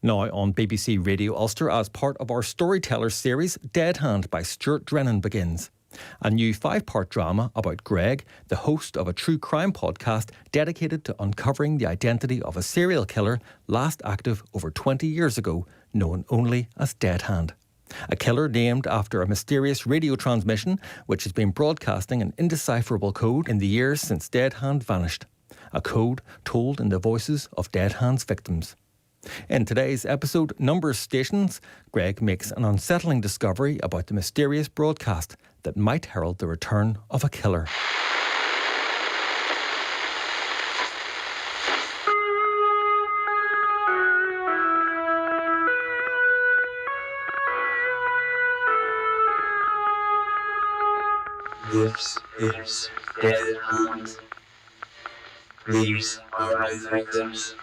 Now on BBC Radio Ulster as part of our Storytellers series, Dead Hand by Stuart Drennan begins. A new 5-part drama about Greg, the host of a true crime podcast dedicated to uncovering the identity of a serial killer last active over 20 years ago, known only as Dead Hand. A killer named after a mysterious radio transmission which has been broadcasting an indecipherable code in the years since Dead Hand vanished. A code told in the voices of Dead Hand's victims. In today's episode, Numbers Stations, Greg makes an unsettling discovery about the mysterious broadcast that might herald the return of a killer. This is Dead Hand. These are my victims.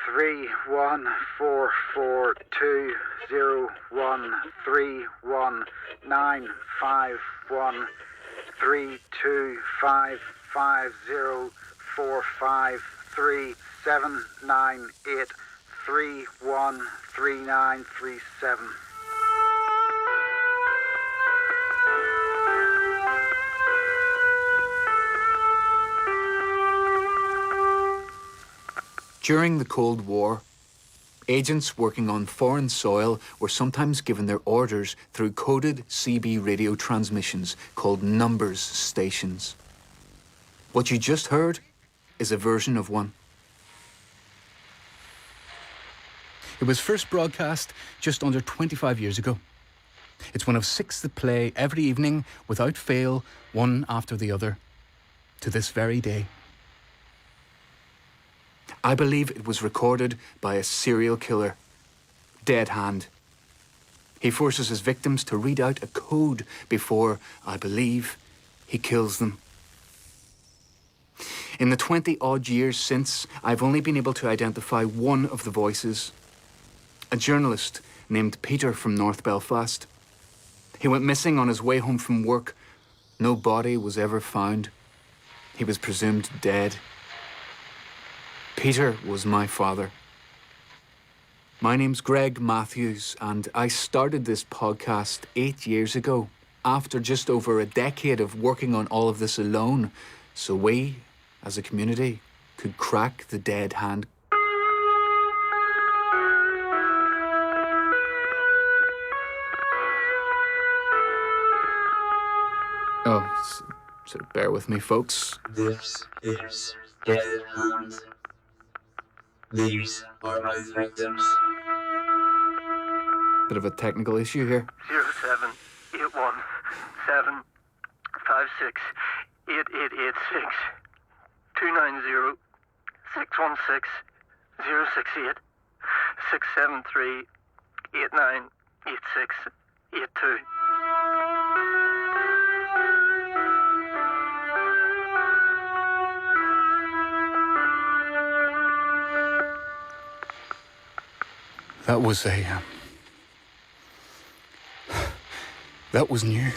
Three one four four 201319513255045 325537983133937. During the Cold War, agents working on foreign soil were sometimes given their orders through coded CB radio transmissions called Numbers Stations. What you just heard is a version of one. It was first broadcast just under 25 years ago. It's one of 6 that play every evening without fail, one after the other, to this very day. I believe it was recorded by a serial killer, Dead Hand. He forces his victims to read out a code before, I believe, he kills them. In the 20-odd years since, I've only been able to identify one of the voices, a journalist named Peter from North Belfast. He went missing on his way home from work. No body was ever found. He was presumed dead. Peter was my father. My name's Greg Matthews, and I started this podcast 8 years ago, after just over a decade of working on all of this alone, so we, as a community, could crack the Dead Hand. Oh, so bear with me, folks. This is Dead Hand. These are my victims. Bit of a technical issue here. 07817568886 290616068 673898682. That was that was new.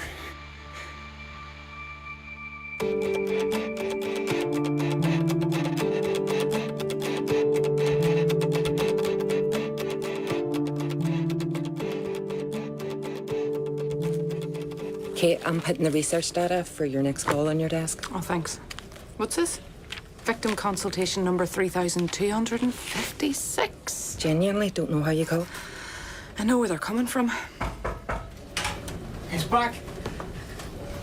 Kate, I'm putting the research data for your next call on your desk. Oh, thanks. What's this? Victim consultation number 3256. Genuinely don't know how you call. I know where they're coming from. He's back.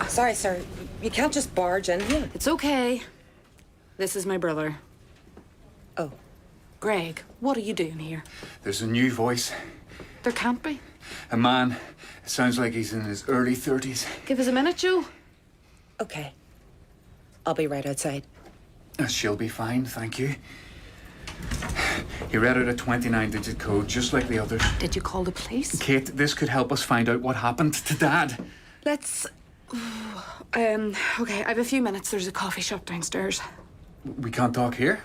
Sorry, sir. You can't just barge in here. It's okay. This is my brother. Oh. Greg, what are you doing here? There's a new voice. There can't be. A man. It sounds like he's in his early 30s. Give us a minute, Joe. Okay. I'll be right outside. She'll be fine, thank you. He read out a 29-digit code, just like the others. Did you call the police? Kate, this could help us find out what happened to Dad. Let's... okay, I have a few minutes. There's a coffee shop downstairs. We can't talk here?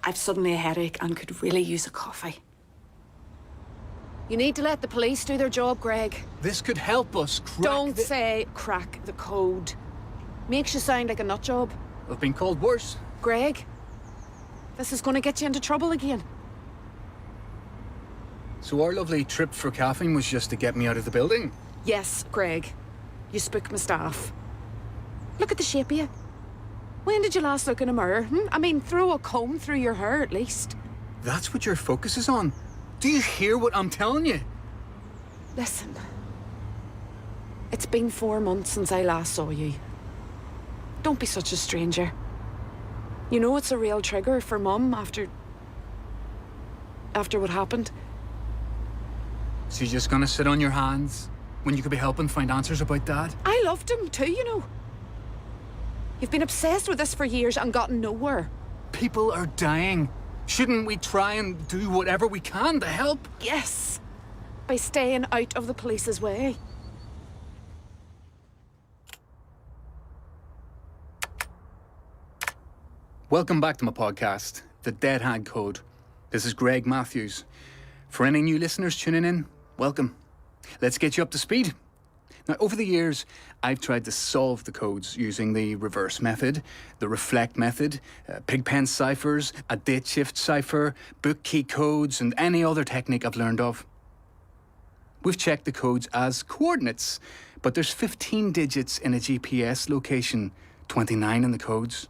I've suddenly a headache and could really use a coffee. You need to let the police do their job, Greg. This could help us crack Don't say crack the code. Makes you sound like a nut job. I've been called worse. Greg, this is going to get you into trouble again. So our lovely trip for caffeine was just to get me out of the building? Yes, Greg. You spook my staff. Look at the shape of you. When did you last look in a mirror? I mean, throw a comb through your hair at least. That's what your focus is on. Do you hear what I'm telling you? Listen. It's been 4 months since I last saw you. Don't be such a stranger. You know it's a real trigger for Mum after what happened. So you're just gonna sit on your hands when you could be helping find answers about Dad? I loved him too, you know. You've been obsessed with this for years and gotten nowhere. People are dying. Shouldn't we try and do whatever we can to help? Yes. By staying out of the police's way. Welcome back to my podcast, The Dead Hand Code. This is Greg Matthews. For any new listeners tuning in, welcome. Let's get you up to speed. Now, over the years, I've tried to solve the codes using the reverse method, the reflect method, pigpen ciphers, a date shift cipher, book key codes, and any other technique I've learned of. We've checked the codes as coordinates, but there's 15 digits in a GPS location, 29 in the codes.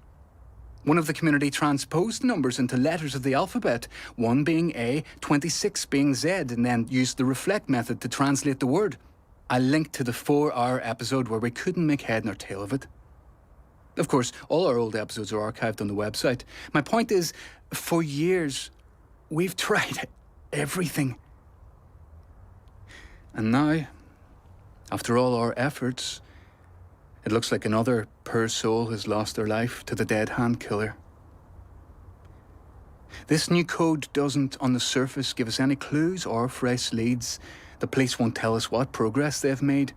One of the community transposed numbers into letters of the alphabet, 1 being A, 26 being Z, and then used the reflect method to translate the word. I linked to the 4-hour episode where we couldn't make head nor tail of it. Of course, all our old episodes are archived on the website. My point is, for years, we've tried everything. And now, after all our efforts, it looks like another poor soul has lost their life to the dead hand killer. This new code doesn't, on the surface, give us any clues or fresh leads. The police won't tell us what progress they've made.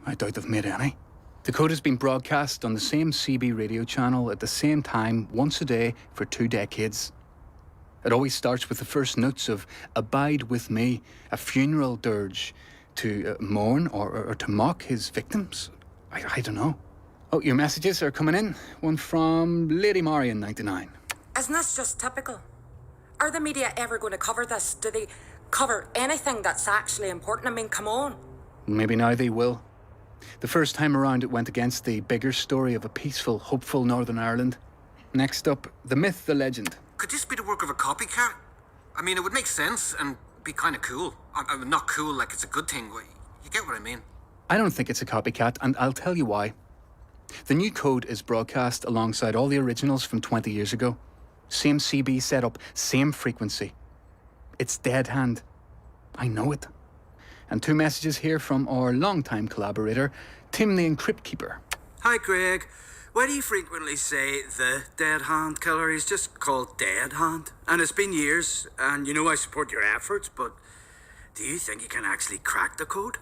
I doubt they've made any. The code has been broadcast on the same CB radio channel at the same time, once a day, for 2 decades. It always starts with the first notes of "Abide with Me," a funeral dirge to mourn or to mock his victims. I don't know. Oh, your messages are coming in. One from Lady Marion, 99. Isn't this just typical? Are the media ever going to cover this? Do they cover anything that's actually important? I mean, come on. Maybe now they will. The first time around, it went against the bigger story of a peaceful, hopeful Northern Ireland. Next up, the myth, the legend. Could this be the work of a copycat? I mean, it would make sense and be kind of cool. I mean, not cool like it's a good thing. You get what I mean? I don't think it's a copycat, and I'll tell you why. The new code is broadcast alongside all the originals from 20 years ago. Same CB setup, same frequency. It's dead hand. I know it. And 2 messages here from our longtime collaborator, Tim the Encrypt Keeper. Hi, Greg. Why do you frequently say the dead hand killer? He's just called Dead Hand. And it's been years, and you know I support your efforts, but do you think you can actually crack the code?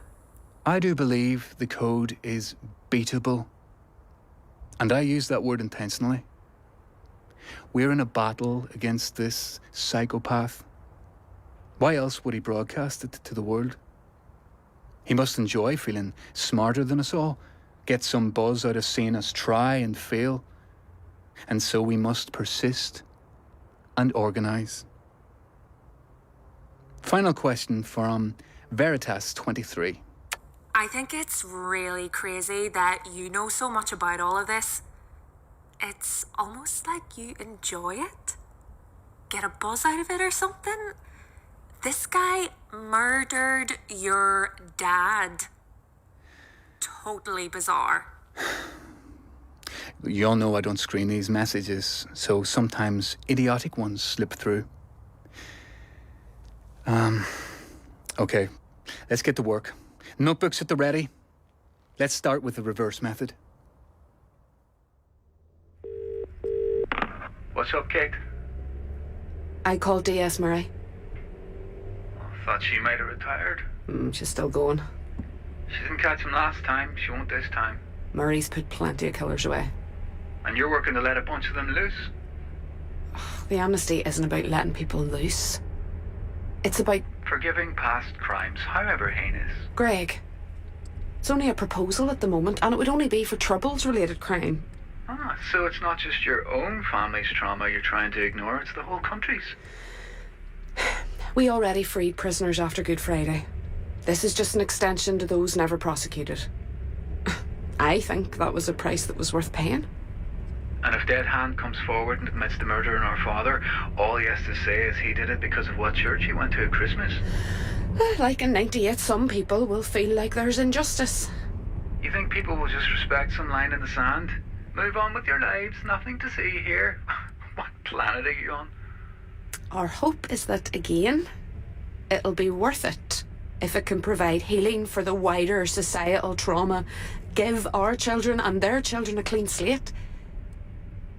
I do believe the code is beatable. And I use that word intentionally. We're in a battle against this psychopath. Why else would he broadcast it to the world? He must enjoy feeling smarter than us all, get some buzz out of seeing us try and fail. And so we must persist and organise. Final question from Veritas23. I think it's really crazy that you know so much about all of this. It's almost like you enjoy it. Get a buzz out of it or something. This guy murdered your dad. Totally bizarre. You all know I don't screen these messages, so sometimes idiotic ones slip through. Okay, let's get to work. Notebooks at the ready. Let's start with the reverse method. What's up, Kate? I called DS Murray. Thought she might have retired. She's still going. She didn't catch him last time. She won't this time. Murray's put plenty of killers away. And you're working to let a bunch of them loose? The amnesty isn't about letting people loose. It's about... forgiving past crimes, however heinous. Greg, it's only a proposal at the moment, and it would only be for Troubles-related crime. Ah, so it's not just your own family's trauma you're trying to ignore, it's the whole country's. We already freed prisoners after Good Friday. This is just an extension to those never prosecuted. I think that was a price that was worth paying. And if Dead Hand comes forward and admits the murder on our father, all he has to say is he did it because of what church he went to at Christmas. Like in 98, some people will feel like there's injustice. You think people will just respect some line in the sand? Move on with your lives, nothing to see here. What planet are you on? Our hope is that, again, it'll be worth it if it can provide healing for the wider societal trauma, give our children and their children a clean slate.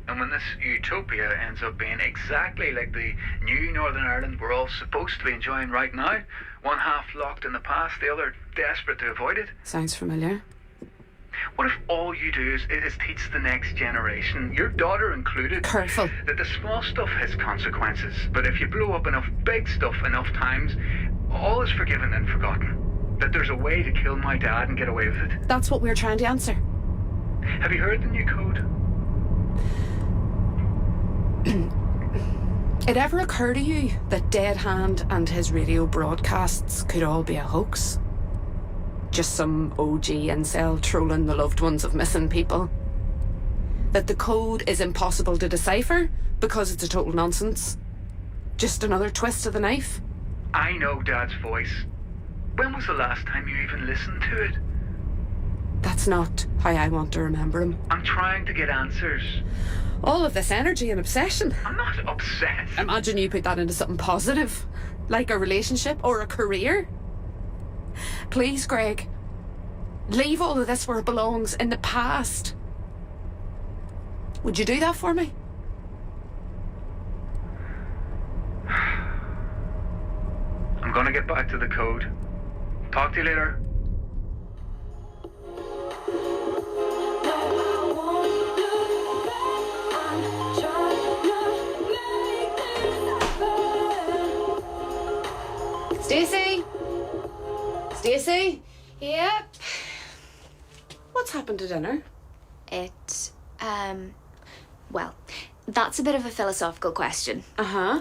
And when this utopia ends up being exactly like the new Northern Ireland we're all supposed to be enjoying right now, one half locked in the past, the other desperate to avoid it. Sounds familiar. What if all you do is teach the next generation, your daughter included, Careful. that the small stuff has consequences, but if you blow up enough big stuff enough times, all is forgiven and forgotten? That there's a way to kill my dad and get away with it? That's what we're trying to answer. Have you heard the new code? It ever occur to you that Dead Hand and his radio broadcasts could all be a hoax? Just some OG incel trolling the loved ones of missing people? That the code is impossible to decipher because it's a total nonsense? Just another twist of the knife? I know Dad's voice. When was the last time you even listened to it? That's not how I want to remember him. I'm trying to get answers. All of this energy and obsession. I'm not obsessed. Imagine you put that into something positive, like a relationship or a career. Please, Greg, leave all of this where it belongs, in the past. Would you do that for me? I'm gonna get back to the code. Talk to you later. Stacey? Stacey? Yep. What's happened to dinner? Well, that's a bit of a philosophical question. Uh-huh.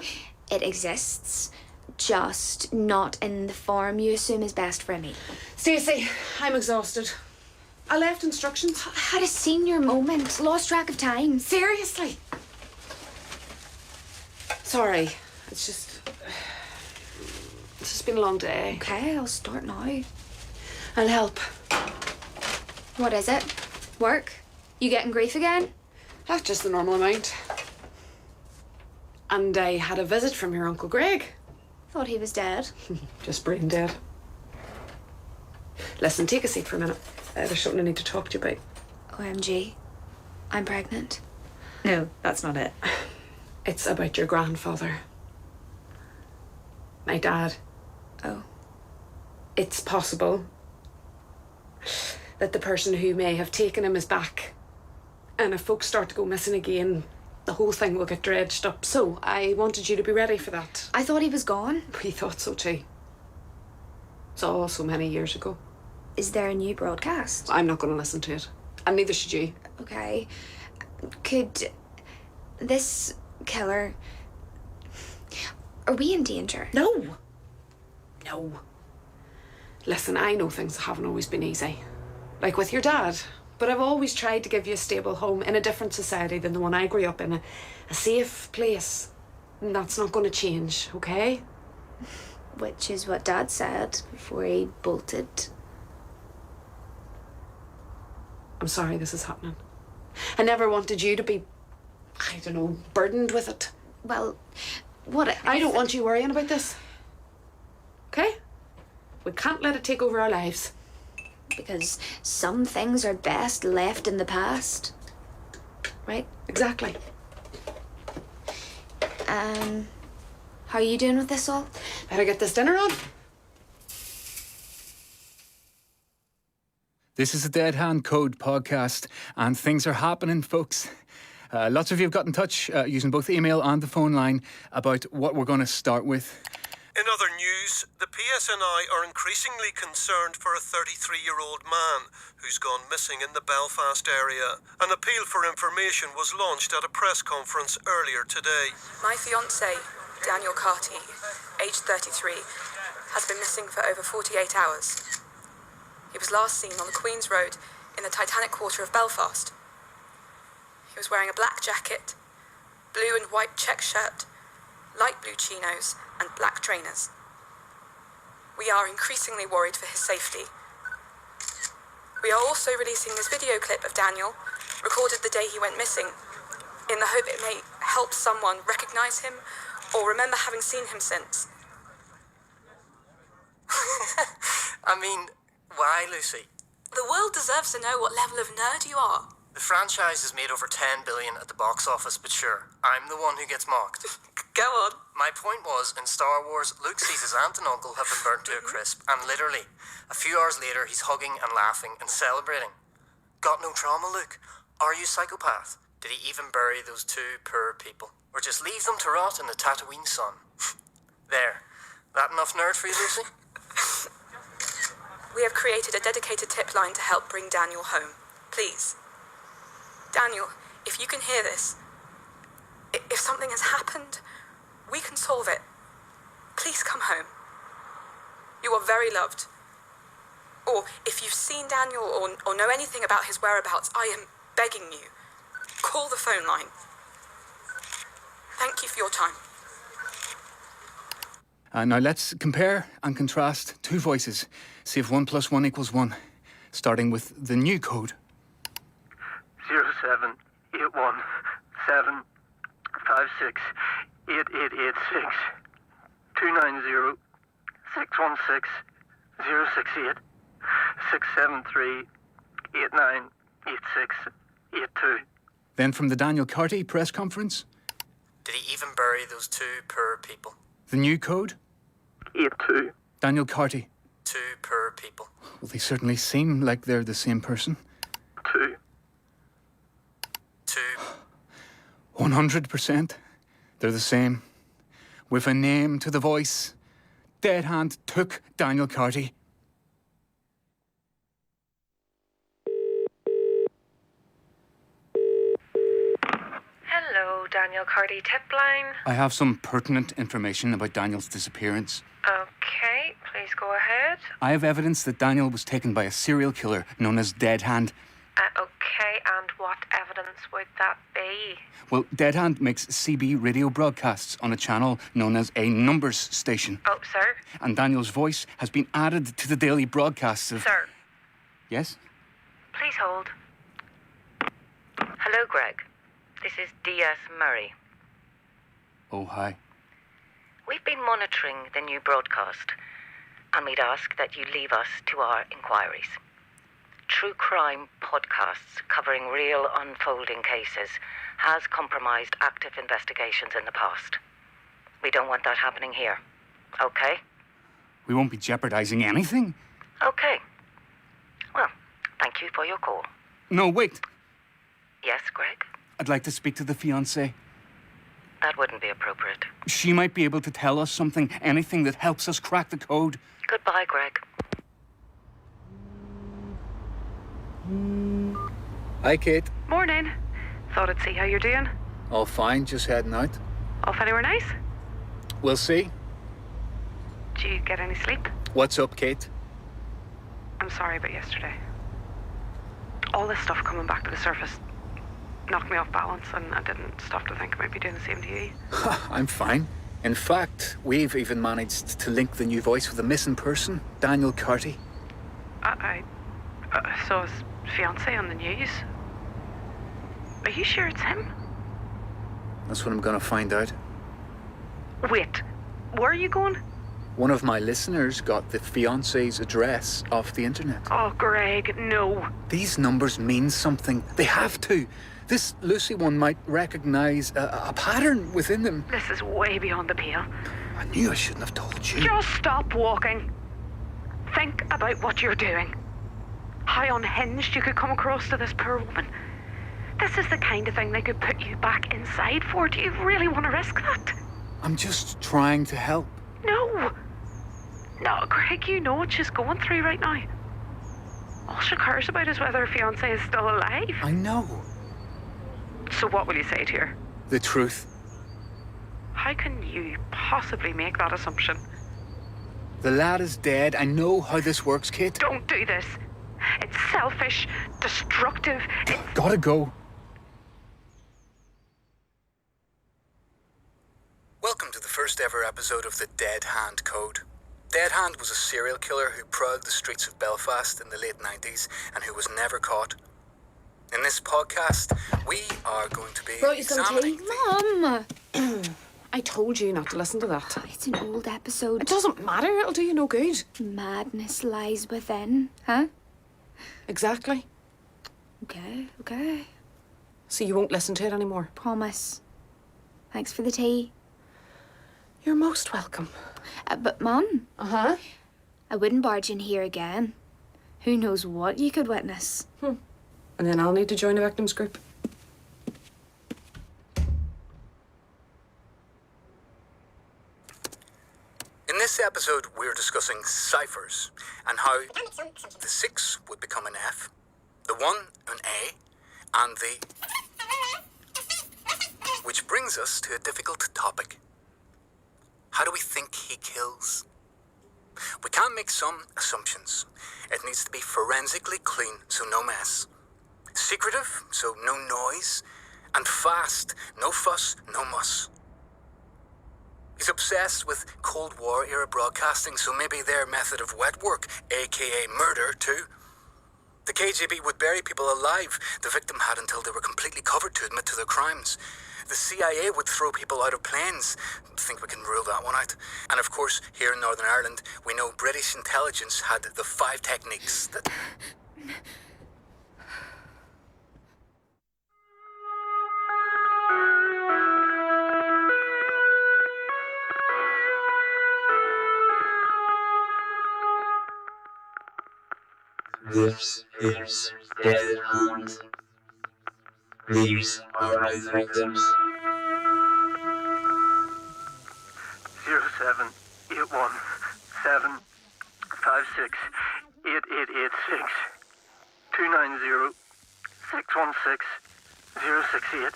It exists, just not in the form you assume is best for a meal. Stacey, I'm exhausted. I left instructions. Had a senior moment, lost track of time. Seriously? Sorry, it's just been a long day. Okay, I'll start now. I'll help. What is it? Work? You getting grief again? That's just the normal amount. And I had a visit from your Uncle Greg. Thought he was dead. Just brain dead. Listen, take a seat for a minute. There's something I need to talk to you about. OMG, I'm pregnant. No, that's not it. It's about your grandfather. My dad. Oh. It's possible that the person who may have taken him is back. And if folks start to go missing again, the whole thing will get dredged up. So I wanted you to be ready for that. I thought he was gone. We thought so too. It's all so many years ago. Is there a new broadcast? I'm not going to listen to it. And neither should you. Okay. Could this killer... Are we in danger? No. No. Listen, I know things haven't always been easy. Like with your dad. But I've always tried to give you a stable home in a different society than the one I grew up in. A safe place. And that's not going to change, okay? Which is what Dad said before he bolted. I'm sorry this is happening. I never wanted you to be, I don't know, burdened with it. Well, what... I don't want you worrying about this. Okay? We can't let it take over our lives. Because some things are best left in the past. Right? Exactly. How are you doing with this all? Better get this dinner on. This is the Dead Hand Code podcast, and things are happening, folks. Lots of you have got in touch using both email and the phone line about what we're going to start with. In other news, the PSNI are increasingly concerned for a 33-year-old man who's gone missing in the Belfast area. An appeal for information was launched at a press conference earlier today. My fiancé, Daniel Carty, aged 33, has been missing for over 48 hours. He was last seen on the Queen's Road in the Titanic Quarter of Belfast. He was wearing a black jacket, blue and white check shirt, light blue chinos, and black trainers. We are increasingly worried for his safety. We are also releasing this video clip of Daniel, recorded the day he went missing, in the hope it may help someone recognize him or remember having seen him since. I mean, why, Lucy? The world deserves to know what level of nerd you are. The franchise has made over 10 billion at the box office, but sure, I'm the one who gets mocked. Go on. My point was, in Star Wars, Luke sees his aunt and uncle have been burnt to a crisp, and literally, a few hours later, he's hugging and laughing and celebrating. Got no trauma, Luke? Are you psychopath? Did he even bury those two poor people? Or just leave them to rot in the Tatooine sun? There. That enough nerd for you, Lucy? We have created a dedicated tip line to help bring Daniel home. Please. Daniel, if you can hear this, if something has happened, we can solve it. Please come home. You are very loved. Or if you've seen Daniel or know anything about his whereabouts, I am begging you, call the phone line. Thank you for your time. Now let's compare and contrast two voices. See if 1 + 1 = 1. Starting with the new code. 0781 756 8886 290 616 068 673 8986 82. Then from the Daniel Carty press conference. Did he even bury those two poor people? The new code. 82. Daniel Carty. Two poor people. Well, they certainly seem like they're the same person. 2. 100%. They're the same. With a name to the voice. Dead Hand took Daniel Carty. Hello, Daniel Carty Tipline. I have some pertinent information about Daniel's disappearance. Okay, please go ahead. I have evidence that Daniel was taken by a serial killer known as Dead Hand. Okay, and what evidence would that be? Well, Dead Hand makes CB radio broadcasts on a channel known as a numbers station. Oh, sir? And Daniel's voice has been added to the daily broadcasts of... Sir? Yes? Please hold. Hello, Greg. This is D.S. Murray. Oh, hi. We've been monitoring the new broadcast, and we'd ask that you leave us to our inquiries. True crime podcasts covering real unfolding cases has compromised active investigations in the past. We don't want that happening here. Okay? We won't be jeopardizing anything. Okay. Well, thank you for your call. No, wait. Yes, Greg? I'd like to speak to the fiancé. That wouldn't be appropriate. She might be able to tell us something, anything that helps us crack the code. Goodbye, Greg. Hi, Kate. Morning. Thought I'd see how you're doing. All fine, just heading out. Off anywhere nice? We'll see. Did you get any sleep? What's up, Kate? I'm sorry about yesterday. All this stuff coming back to the surface knocked me off balance, and I didn't stop to think I might be doing the same to you. I'm fine. In fact, we've even managed to link the new voice with a missing person, Daniel Carty. I saw his fiancé on the news. Are you sure it's him? That's what I'm going to find out. Wait, where are you going? One of my listeners got the fiancé's address off the internet. Oh, Greg, no. These numbers mean something. They have to. This Lucy one might recognise a pattern within them. This is way beyond the pale. I knew I shouldn't have told you. Just stop walking. Think about what you're doing. How unhinged you could come across to this poor woman. This is the kind of thing they could put you back inside for. Do you really want to risk that? I'm just trying to help. No! No, Greg, you know what she's going through right now. All she cares about is whether her fiancé is still alive. I know. So what will you say to her? The truth. How can you possibly make that assumption? The lad is dead. I know how this works, Kate. Don't do this. It's selfish, destructive. Gotta go. Welcome to the first ever episode of the Dead Hand Code. Dead Hand was a serial killer who prowled the streets of Belfast in the late 90s and who was never caught. In this podcast, we are going to be Brought you some tea? Mum! I told you not to listen to that. It's an old episode. It doesn't matter, it'll do you no good. Madness lies within, huh? Exactly. Okay. So you won't listen to it anymore? Promise. Thanks for the tea. You're most welcome. But Mum. Uh-huh. I wouldn't barge in here again. Who knows what you could witness. And then I'll need to join a victims group. In this episode, we're discussing ciphers and how the 6 would become an F, the 1 an A, and the... Which brings us to a difficult topic. How do we think he kills? We can make some assumptions. It needs to be forensically clean, so no mess. Secretive, so no noise. And fast, no fuss, no muss. He's obsessed with Cold War era broadcasting, so maybe their method of wet work, aka murder, too. The KGB would bury people alive the victim had until they were completely covered to admit to their crimes. The CIA would throw people out of planes. Think we can rule that one out. And of course, here in Northern Ireland, we know British intelligence had the 5 techniques that... This is Dead Hand. These are my victims. 078175688886 290 616 068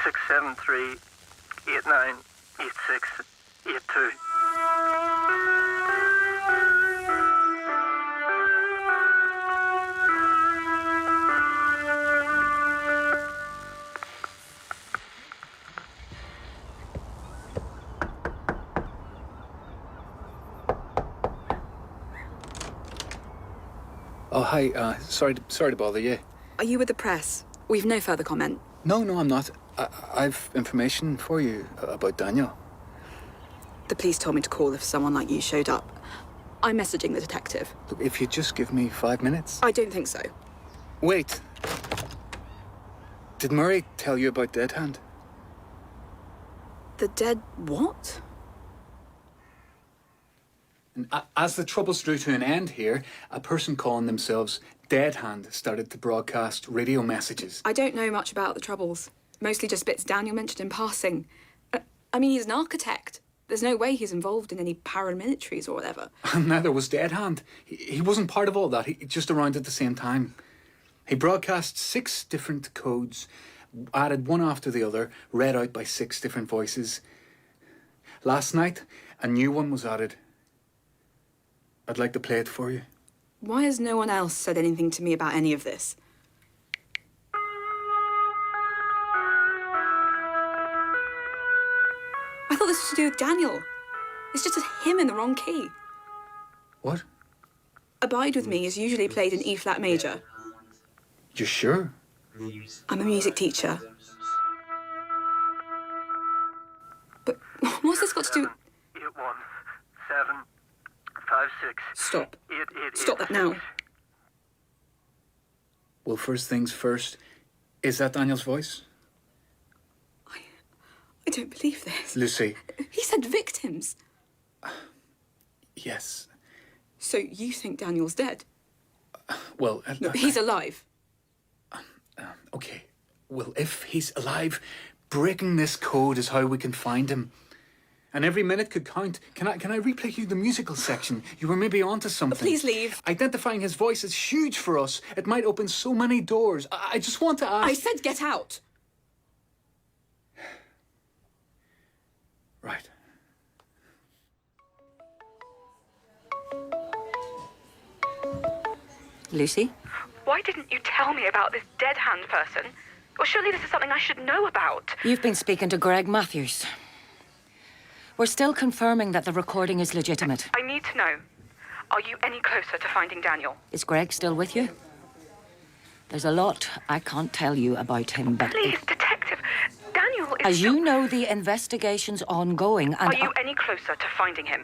673 8986 82. Oh, hi. Sorry to bother you. Are you with the press? We've no further comment. No, I'm not. I've information for you about Daniel. The police told me to call if someone like you showed up. I'm messaging the detective. Look, if you just give me 5 minutes. I don't think so. Wait. Did Murray tell you about Dead Hand? The dead what? And as the troubles drew to an end here, a person calling themselves Dead Hand started to broadcast radio messages. I don't know much about the Troubles. Mostly just bits Daniel mentioned in passing. I mean, he's an architect. There's no way he's involved in any paramilitaries or whatever. And neither was Dead Hand. He wasn't part of all that. He just around at the same time. He broadcast 6 different codes, added one after the other, read out by 6 different voices. Last night, a new one was added. I'd like to play it for you. Why has no one else said anything to me about any of this? I thought this was to do with Daniel. It's just him in the wrong key. What? Abide With Me is usually played in E-flat major. You sure? I'm a music teacher. But what's this got to do... 81756. Stop. Stop that now. Well, first things first. Is that Daniel's voice? I don't believe this. Lucy. He said victims. Yes. So you think Daniel's dead? Well... No, he's alive. Okay. Well, if he's alive, breaking this code is how we can find him. and every minute could count. Can I replay you the musical section? You were maybe onto something. Please leave. Identifying his voice is huge for us. It might open so many doors. I just want to ask... I said get out. Right. Lucy? Why didn't you tell me about this dead hand person? Well, surely this is something I should know about. You've been speaking to Greg Matthews. We're still confirming that the recording is legitimate. I need to know. Are you any closer to finding Daniel? Is Greg still with you? There's a lot I can't tell you about him, but... Please, detective. Daniel is... As you know, the investigation's ongoing, and... Are you any closer to finding him?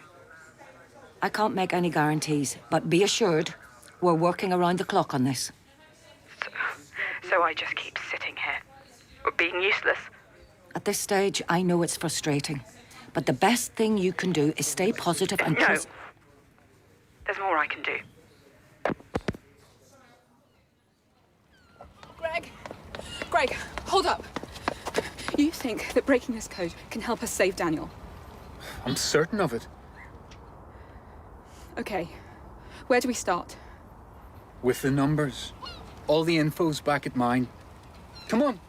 I can't make any guarantees, but be assured, we're working around the clock on this. So I just keep sitting here, being useless. At this stage, I know it's frustrating, but the best thing you can do is stay positive and... No. There's more I can do. Greg, hold up. You think that breaking this code can help us save Daniel? I'm certain of it. Okay. Where do we start? With the numbers. All the info's back at mine. Come on.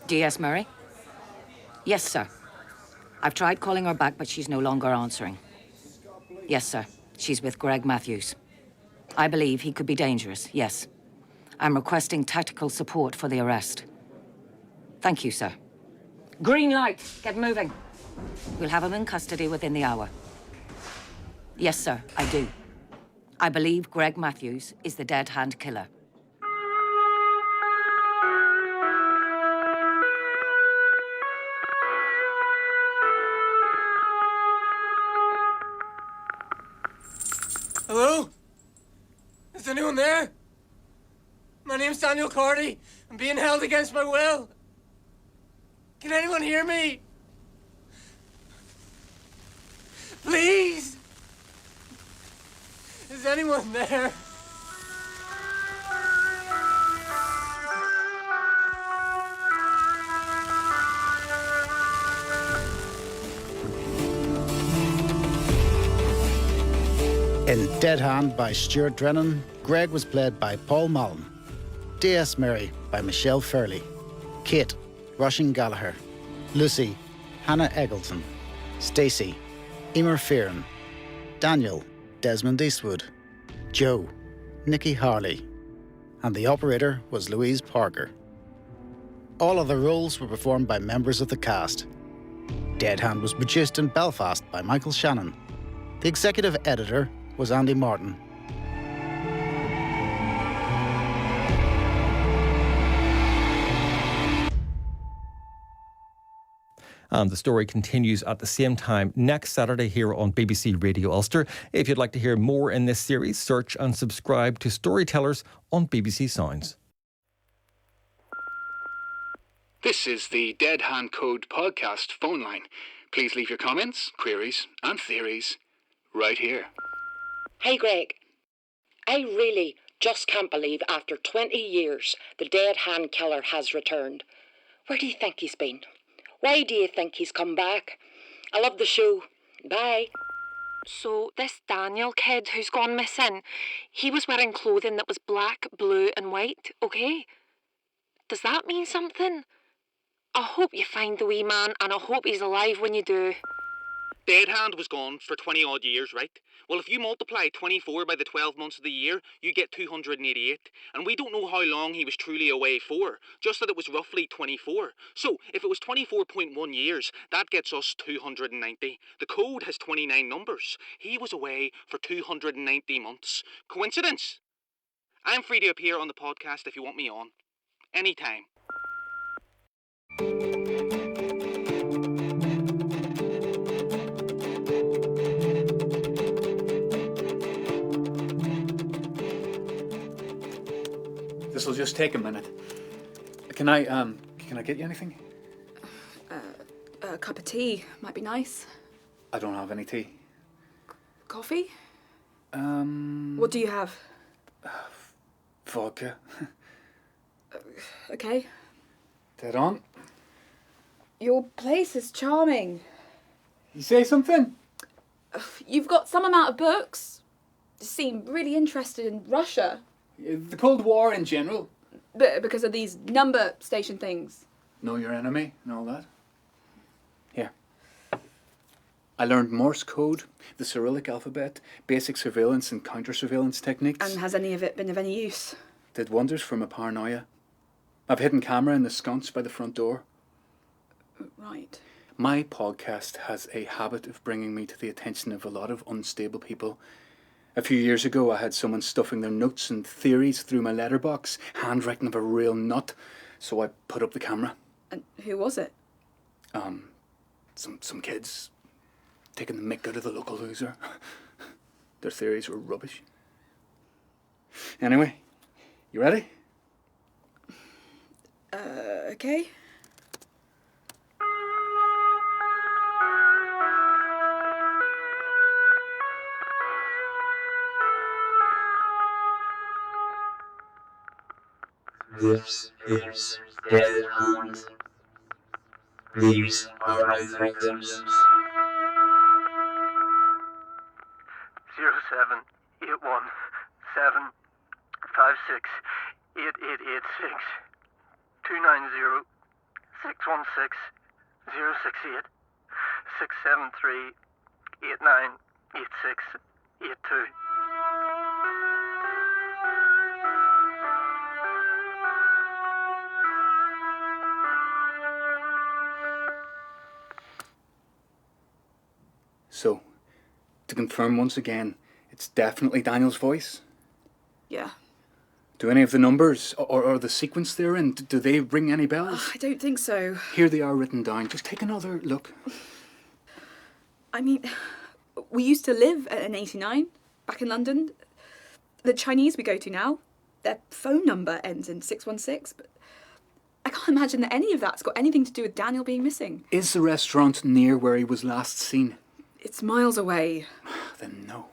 DS Murray? Yes, sir. I've tried calling her back, but she's no longer answering. Yes, sir. She's with Greg Matthews. I believe he could be dangerous, yes. I'm requesting tactical support for the arrest. Thank you, sir. Green light. Get moving. We'll have him in custody within the hour. Yes, sir, I do. I believe Greg Matthews is the dead hand killer. Hello? Is anyone there? My name's Daniel Carty. I'm being held against my will. Can anyone hear me? Please! Is anyone there? In Dead Hand by Stuart Drennan, Greg was played by Paul Mullen. DS Mary by Michelle Furley. Kate, Roisin Gallagher. Lucy, Hannah Eggleton. Stacey, Emer Fearon. Daniel, Desmond Eastwood. Joe, Nikki Harley. And the operator was Louise Parker. All other roles were performed by members of the cast. Dead Hand was produced in Belfast by Michael Shannon. The executive editor was Andy Martin. And the story continues at the same time next Saturday here on BBC Radio Ulster. If you'd like to hear more in this series, search and subscribe to Storytellers on BBC Sounds. This is the Dead Hand Code podcast phone line. Please leave your comments, queries and theories right here. Hey Greg, I really just can't believe after 20 years the dead hand killer has returned. Where do you think he's been? Why do you think he's come back? I love the show. Bye. So this Daniel kid who's gone missing, he was wearing clothing that was black, blue and white, okay? Does that mean something? I hope you find the wee man and I hope he's alive when you do. Dead Hand was gone for 20 odd years, right? Well, if you multiply 24 by the 12 months of the year, you get 288. And we don't know how long he was truly away for, just that it was roughly 24. So, if it was 24.1 years, that gets us 290. The code has 29 numbers. He was away for 290 months. Coincidence? I'm free to appear on the podcast if you want me on. Anytime. This'll just take a minute. Can I get you anything? A cup of tea might be nice. I don't have any tea. Coffee? What do you have? Vodka. Okay. Dead on. Your place is charming. You say something? You've got some amount of books. You seem really interested in Russia. The Cold War in general. But because of these number station things. Know your enemy and all that. Here. I learned Morse code, the Cyrillic alphabet, basic surveillance and counter-surveillance techniques. And has any of it been of any use? Did wonders for my paranoia. I've hidden camera in the sconce by the front door. Right. My podcast has a habit of bringing me to the attention of a lot of unstable people. A few years ago, I had someone stuffing their notes and theories through my letterbox, handwriting of a real nut, so I put up the camera. And who was it? Some kids taking the mick out of the local loser. Their theories were rubbish. Anyway, you ready? Okay. This is Dead Hand. These are my victims. 0781 756 290 616 068 673 8986 82. So, to confirm once again, it's definitely Daniel's voice? Yeah. Do any of the numbers or the sequence they're in, do they ring any bells? I don't think so. Here they are written down. Just take another look. I mean, we used to live at an 89 back in London. The Chinese we go to now, their phone number ends in 616, but I can't imagine that any of that's got anything to do with Daniel being missing. Is the restaurant near where he was last seen? It's miles away. Then no.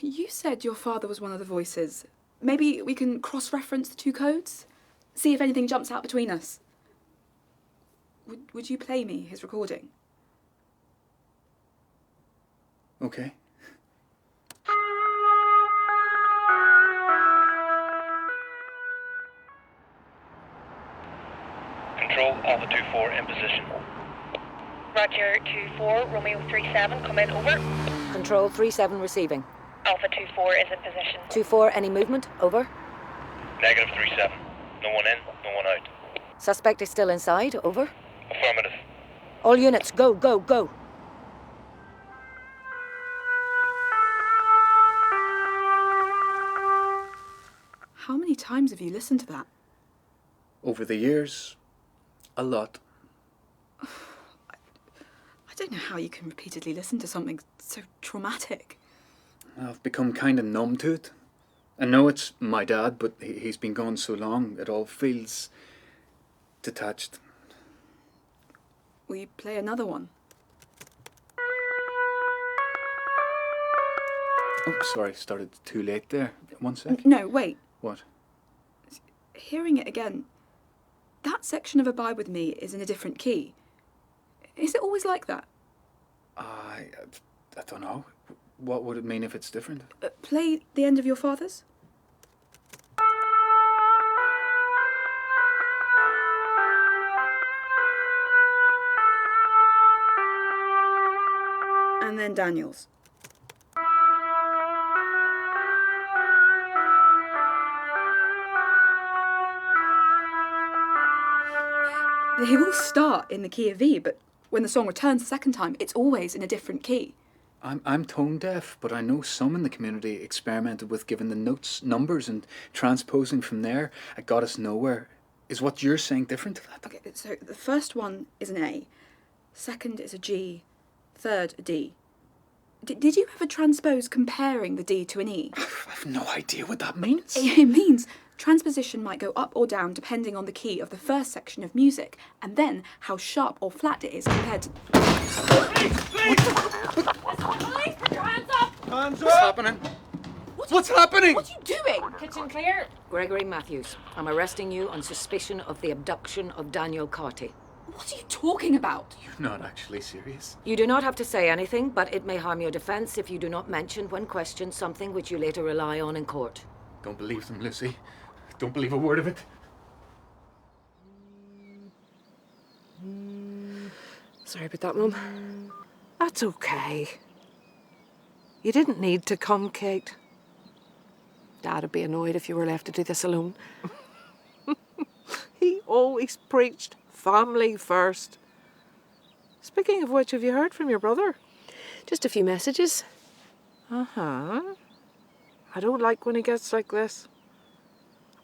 You said your father was one of the voices. Maybe we can cross-reference the two codes? See if anything jumps out between us. Would you play me his recording? Okay. Control, Alpha 2-4 in position. Roger, 2-4, Romeo 3-7, come in, over. Control 3-7 receiving. Alpha 2-4 is in position. 2-4, any movement? Over. Negative 3-7. No one in, no one out. Suspect is still inside. Over. Affirmative. All units, go, go, go. How many times have you listened to that? Over the years, a lot. I don't know how you can repeatedly listen to something so traumatic. I've become kind of numb to it. I know it's my dad, but he's been gone so long, it all feels detached. Will you play another one? Oh, sorry, started too late there. One sec. No, wait. What? Hearing it again, that section of Abide With Me is in a different key. Is it always like that? I don't know. What would it mean if it's different? Play the end of Your Father's. And then Daniel's. They all start in the key of E, but when the song returns the second time, it's always in a different key. I'm tone deaf, but I know some in the community experimented with giving the notes numbers and transposing from there. It got us nowhere. Is what you're saying different to that? Okay, so the first one is an A, second is a G, third a D. Did you ever transpose comparing the D to an E? I have no idea what that means. It means transposition might go up or down depending on the key of the first section of music, and then how sharp or flat it is compared to... Police! Put your hands up! What's happening? What's happening? What are you doing? Kitchen clear. Gregory Matthews, I'm arresting you on suspicion of the abduction of Daniel Carty. What are you talking about? You're not actually serious. You do not have to say anything, but it may harm your defense if you do not mention when questioned something which you later rely on in court. Don't believe them, Lucy. Don't believe a word of it. Sorry about that, Mum. That's okay. You didn't need to come, Kate. Dad'd be annoyed if you were left to do this alone. He always preached family first. Speaking of which, have you heard from your brother? Just a few messages. Uh-huh. I don't like when he gets like this.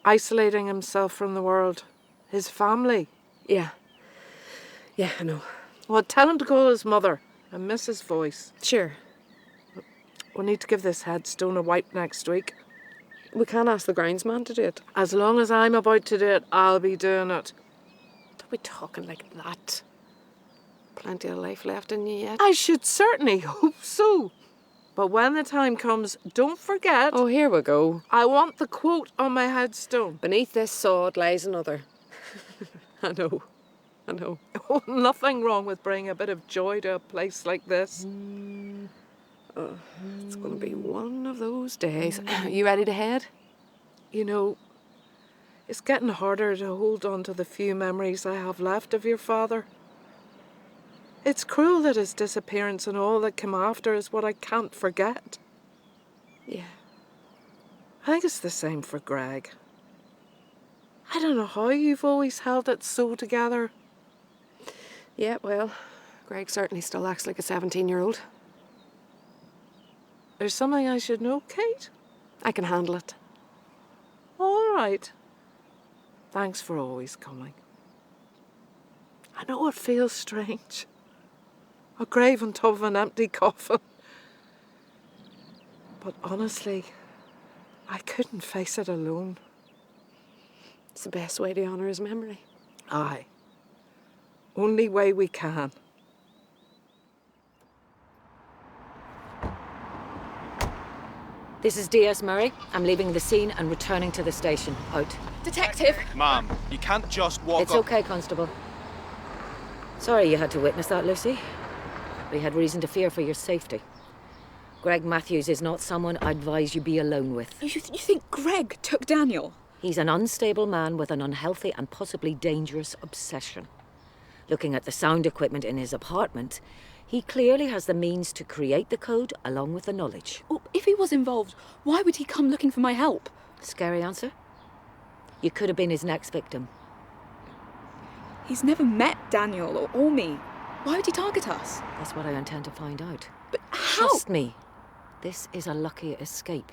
Isolating himself from the world. His family. Yeah. Yeah, I know. Well, tell him to call his mother and miss his voice. Sure. We'll need to give this headstone a wipe next week. We can't ask the groundsman to do it. As long as I'm about to do it, I'll be doing it. Don't be talking like that. Plenty of life left in you yet. I should certainly hope so. But when the time comes, don't forget... Oh, here we go. I want the quote on my headstone. Beneath this sod lies another. I know. Oh, nothing wrong with bringing a bit of joy to a place like this. Oh, it's going to be one of those days. You ready to head? You know, it's getting harder to hold on to the few memories I have left of your father. It's cruel that his disappearance and all that came after is what I can't forget. Yeah. I think it's the same for Greg. I don't know how you've always held it so together. Yeah, well, Greg certainly still acts like a 17-year-old. There's something I should know, Kate? I can handle it. All right. Thanks for always coming. I know it feels strange. A grave on top of an empty coffin. But honestly, I couldn't face it alone. It's the best way to honour his memory. Aye. Only way we can. This is D.S. Murray. I'm leaving the scene and returning to the station. Out. Detective! Ma'am, you can't just walk It's up... okay, Constable. Sorry you had to witness that, Lucy. We had reason to fear for your safety. Greg Matthews is not someone I'd advise you be alone with. You think Greg took Daniel? He's an unstable man with an unhealthy and possibly dangerous obsession. Looking at the sound equipment in his apartment, he clearly has the means to create the code along with the knowledge. Well, if he was involved, why would he come looking for my help? Scary answer? You could have been his next victim. He's never met Daniel or me. Why would he target us? That's what I intend to find out. But how? Trust me, this is a lucky escape.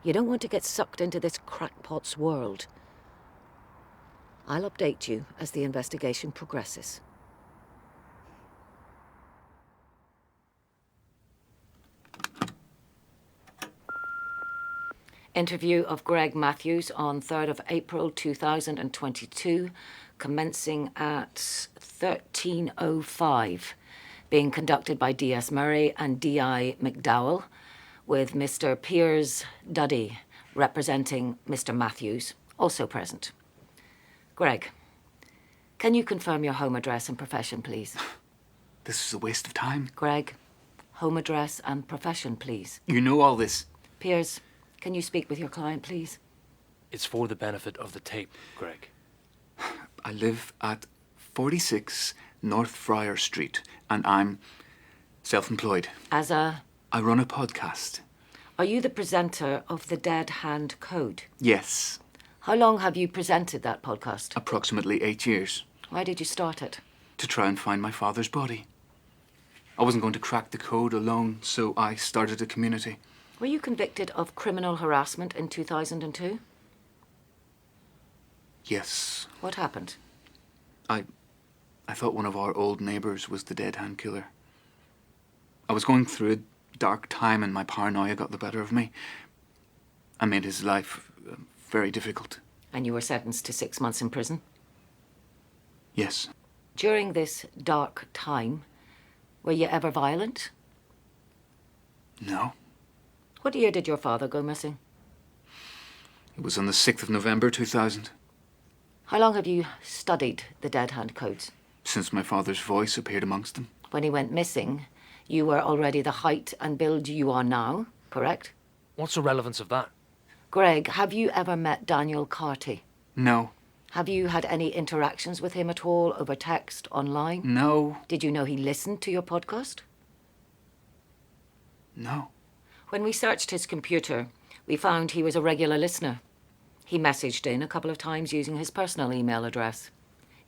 You don't want to get sucked into this crackpot's world. I'll update you as the investigation progresses. Interview of Greg Matthews on 3rd of April 2022, commencing at 13:05, being conducted by D.S. Murray and D.I. McDowell, with Mr. Piers Duddy representing Mr. Matthews, also present. Greg, can you confirm your home address and profession, please? This is a waste of time. Greg, home address and profession, please. You know all this. Piers, can you speak with your client, please? It's for the benefit of the tape, Greg. I live at 46 North Friar Street, and I'm self-employed. As a... I run a podcast. Are you the presenter of the Dead Hand Code? Yes. How long have you presented that podcast? Approximately 8 years. Why did you start it? To try and find my father's body. I wasn't going to crack the code alone, so I started a community. Were you convicted of criminal harassment in 2002? Yes. What happened? I thought one of our old neighbours was the Dead Hand killer. I was going through a dark time and my paranoia got the better of me. I made his life very difficult. And you were sentenced to 6 months in prison? Yes. During this dark time, were you ever violent? No. What year did your father go missing? It was on the 6th of November 2000. How long have you studied the Dead Hand codes? Since my father's voice appeared amongst them. When he went missing, you were already the height and build you are now, correct? What's the relevance of that? Greg, have you ever met Daniel Carty? No. Have you had any interactions with him at all, over text, online? No. Did you know he listened to your podcast? No. When we searched his computer, we found he was a regular listener. He messaged in a couple of times using his personal email address,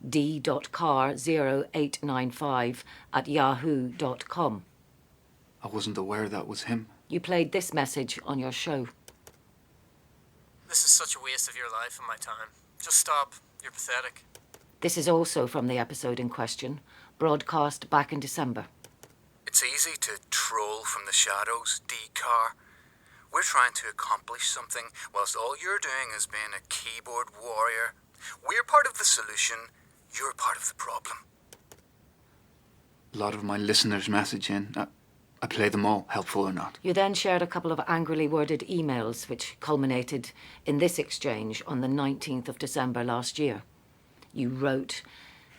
d.car0895@yahoo.com. I wasn't aware that was him. You played this message on your show. This is such a waste of your life and my time. Just stop. You're pathetic. This is also from the episode in question, broadcast back in December. It's easy to troll from the shadows, D-Car. We're trying to accomplish something whilst all you're doing is being a keyboard warrior. We're part of the solution. You're part of the problem. A lot of my listeners message in. I play them all, helpful or not. You then shared a couple of angrily worded emails, which culminated in this exchange on the 19th of December last year. You wrote,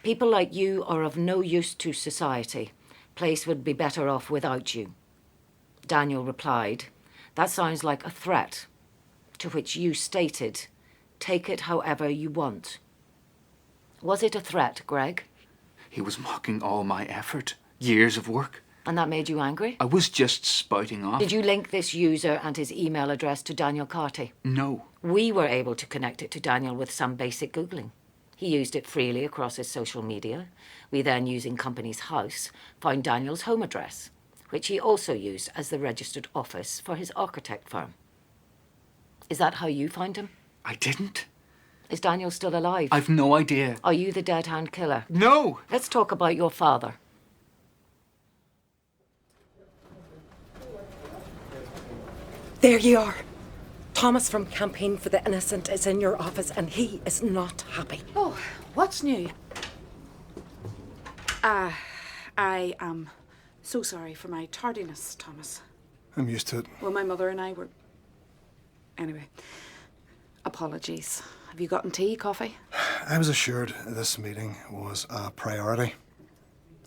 "People like you are of no use to society. Place would be better off without you." Daniel replied, "That sounds like a threat," to which you stated, "Take it however you want." Was it a threat, Greg? He was mocking all my effort, years of work. And that made you angry? I was just spouting off. Did you link this user and his email address to Daniel Carty? No. We were able to connect it to Daniel with some basic Googling. He used it freely across his social media. We then, using Company's House, found Daniel's home address, which he also used as the registered office for his architect firm. Is that how you found him? I didn't. Is Daniel still alive? I've no idea. Are you the Dead Hand killer? No! Let's talk about your father. There you are. Thomas from Campaign for the Innocent is in your office and he is not happy. Oh, what's new? I am so sorry for my tardiness, Thomas. I'm used to it. Well, my mother and I were... Anyway, apologies. Have you gotten tea, coffee? I was assured this meeting was a priority,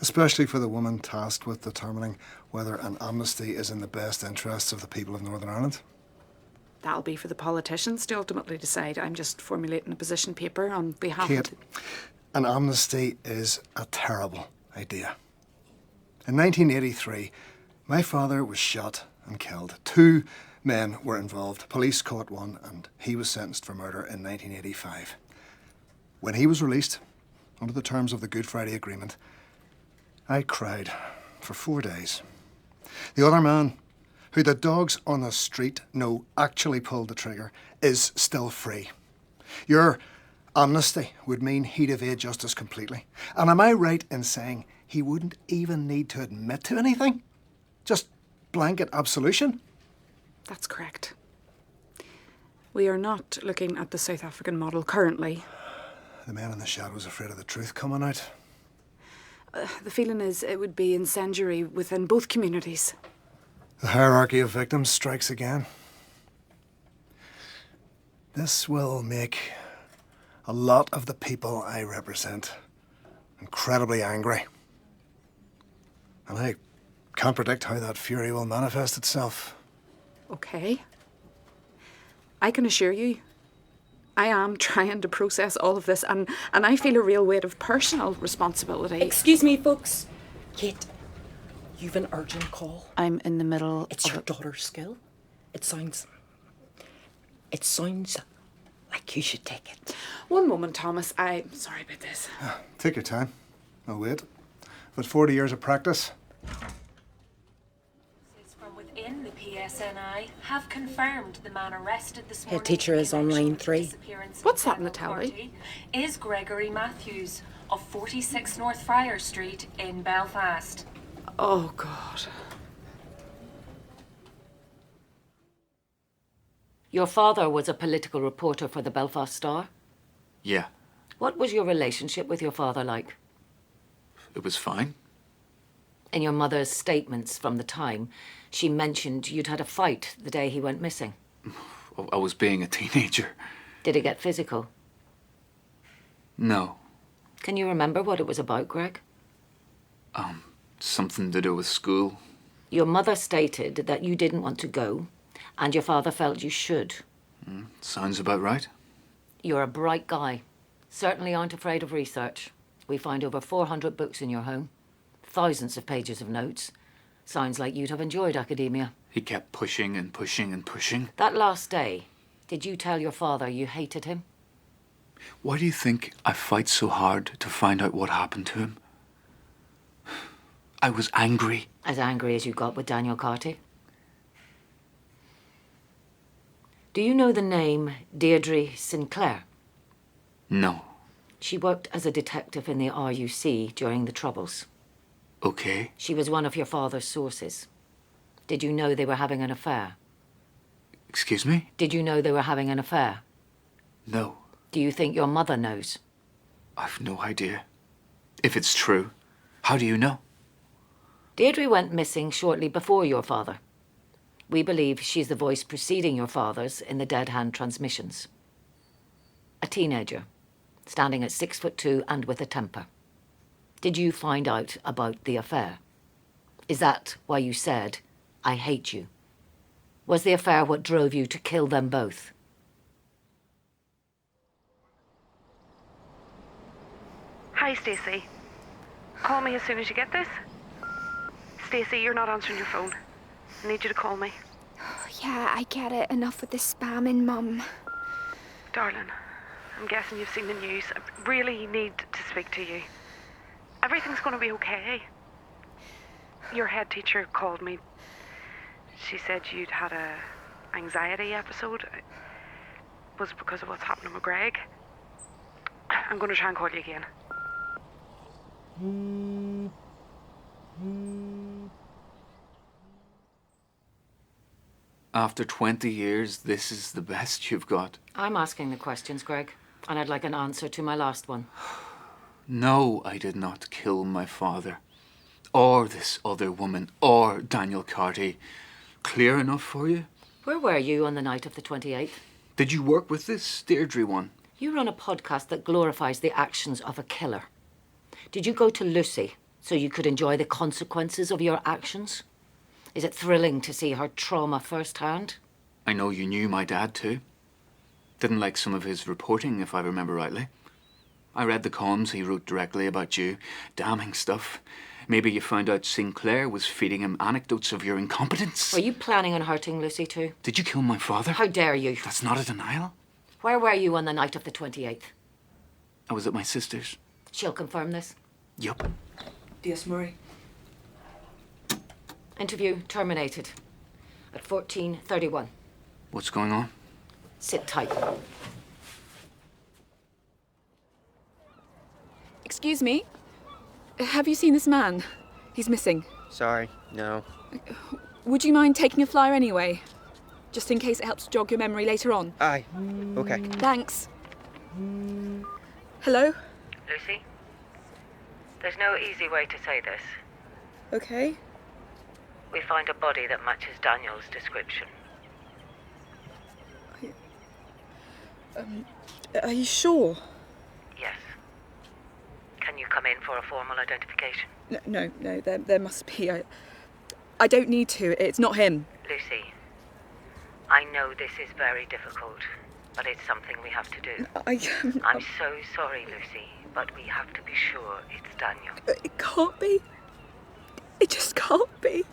especially for the woman tasked with determining whether an amnesty is in the best interests of the people of Northern Ireland. That'll be for the politicians to ultimately decide. I'm just formulating a position paper on behalf Kate, of... an amnesty is a terrible idea. In 1983, my father was shot and killed. 2 men were involved. Police caught one and he was sentenced for murder in 1985. When he was released, under the terms of the Good Friday Agreement, I cried for 4 days. The other man, who the dogs on the street know actually pulled the trigger, is still free. Your amnesty would mean he'd evade justice completely. And am I right in saying he wouldn't even need to admit to anything? Just blanket absolution? That's correct. We are not looking at the South African model currently. The man in the shadows afraid of the truth coming out. The feeling is it would be incendiary within both communities. The hierarchy of victims strikes again. This will make a lot of the people I represent incredibly angry. And I can't predict how that fury will manifest itself. Okay. I can assure you, I am trying to process all of this and I feel a real weight of personal responsibility. Excuse me, folks. Kate, you've an urgent call. I'm in the middle It's your daughter's skill. It sounds like you should take it. One moment, Thomas. I'm sorry about this. Take your time. I'll wait. With 40 years of practice. From within the PSNI have confirmed the man arrested this morning. Head teacher is on line 3. What's that, Natalie? Is Gregory Matthews of 46 North Friar Street in Belfast. Oh, God. Your father was a political reporter for the Belfast Star? Yeah, What was your relationship with your father like? it was fine. In your mother's statements from the time, she mentioned you'd had a fight the day he went missing. I was being a teenager. Did it get physical? No. Can you remember what it was about, Greg? Something to do with school. Your mother stated that you didn't want to go, and your father felt you should. Sounds about right. You're a bright guy. Certainly aren't afraid of research. We find over 400 books in your home. Thousands of pages of notes. Sounds like you'd have enjoyed academia. He kept pushing and pushing and pushing. That last day, did you tell your father you hated him? Why do you think I fight so hard to find out what happened to him? I was angry. As angry as you got with Daniel Carty? Do you know the name Deirdre Sinclair? No. She worked as a detective in the RUC during the Troubles. Okay. She was one of your father's sources. Did you know they were having an affair? Excuse me? Did you know they were having an affair? No. Do you think your mother knows? I've no idea. If it's true, how do you know? Deirdre went missing shortly before your father. We believe she's the voice preceding your father's in the Dead Hand transmissions. A teenager, standing at 6'2" and with a temper. Did you find out about the affair? Is that why you said, "I hate you"? Was the affair what drove you to kill them both? Hi, Stacey. Call me as soon as you get this. Stacey, you're not answering your phone. I need you to call me. Yeah, I get it. Enough with the spamming, Mum. Darling, I'm guessing you've seen the news. I really need to speak to you. Everything's going to be okay. Your head teacher called me. She said you'd had a anxiety episode. It was because of what's happening with Greg. I'm going to try and call you again. After 20 years, this is the best you've got. I'm asking the questions, Greg, and I'd like an answer to my last one. No, I did not kill my father. Or this other woman, or Daniel Carty. Clear enough for you? Where were you on the night of the 28th? Did you work with this Deirdre one? You run a podcast that glorifies the actions of a killer. Did you go to Lucy so you could enjoy the consequences of your actions? Is it thrilling to see her trauma firsthand? I know you knew my dad too. Didn't like some of his reporting, if I remember rightly. I read the columns he wrote directly about you. Damning stuff. Maybe you found out Sinclair was feeding him anecdotes of your incompetence. Were you planning on hurting Lucy too? Did you kill my father? How dare you? That's not a denial. Where were you on the night of the 28th? I was at my sister's. She'll confirm this. Yup. DS Murray. Interview terminated at 14:31. What's going on? Sit tight. Excuse me? Have you seen this man? He's missing. Sorry, no. Would you mind taking a flyer anyway? Just in case it helps jog your memory later on. Aye. Okay. Thanks. Hello? Lucy? There's no easy way to say this. Okay. We find a body that matches Daniel's description. Are you sure? Yes. Can you come in for a formal identification? No, there must be. I don't need to. It's not him. Lucy, I know this is very difficult, but it's something we have to do. I'm so sorry, Lucy, but we have to be sure it's Daniel. It can't be. It just can't be.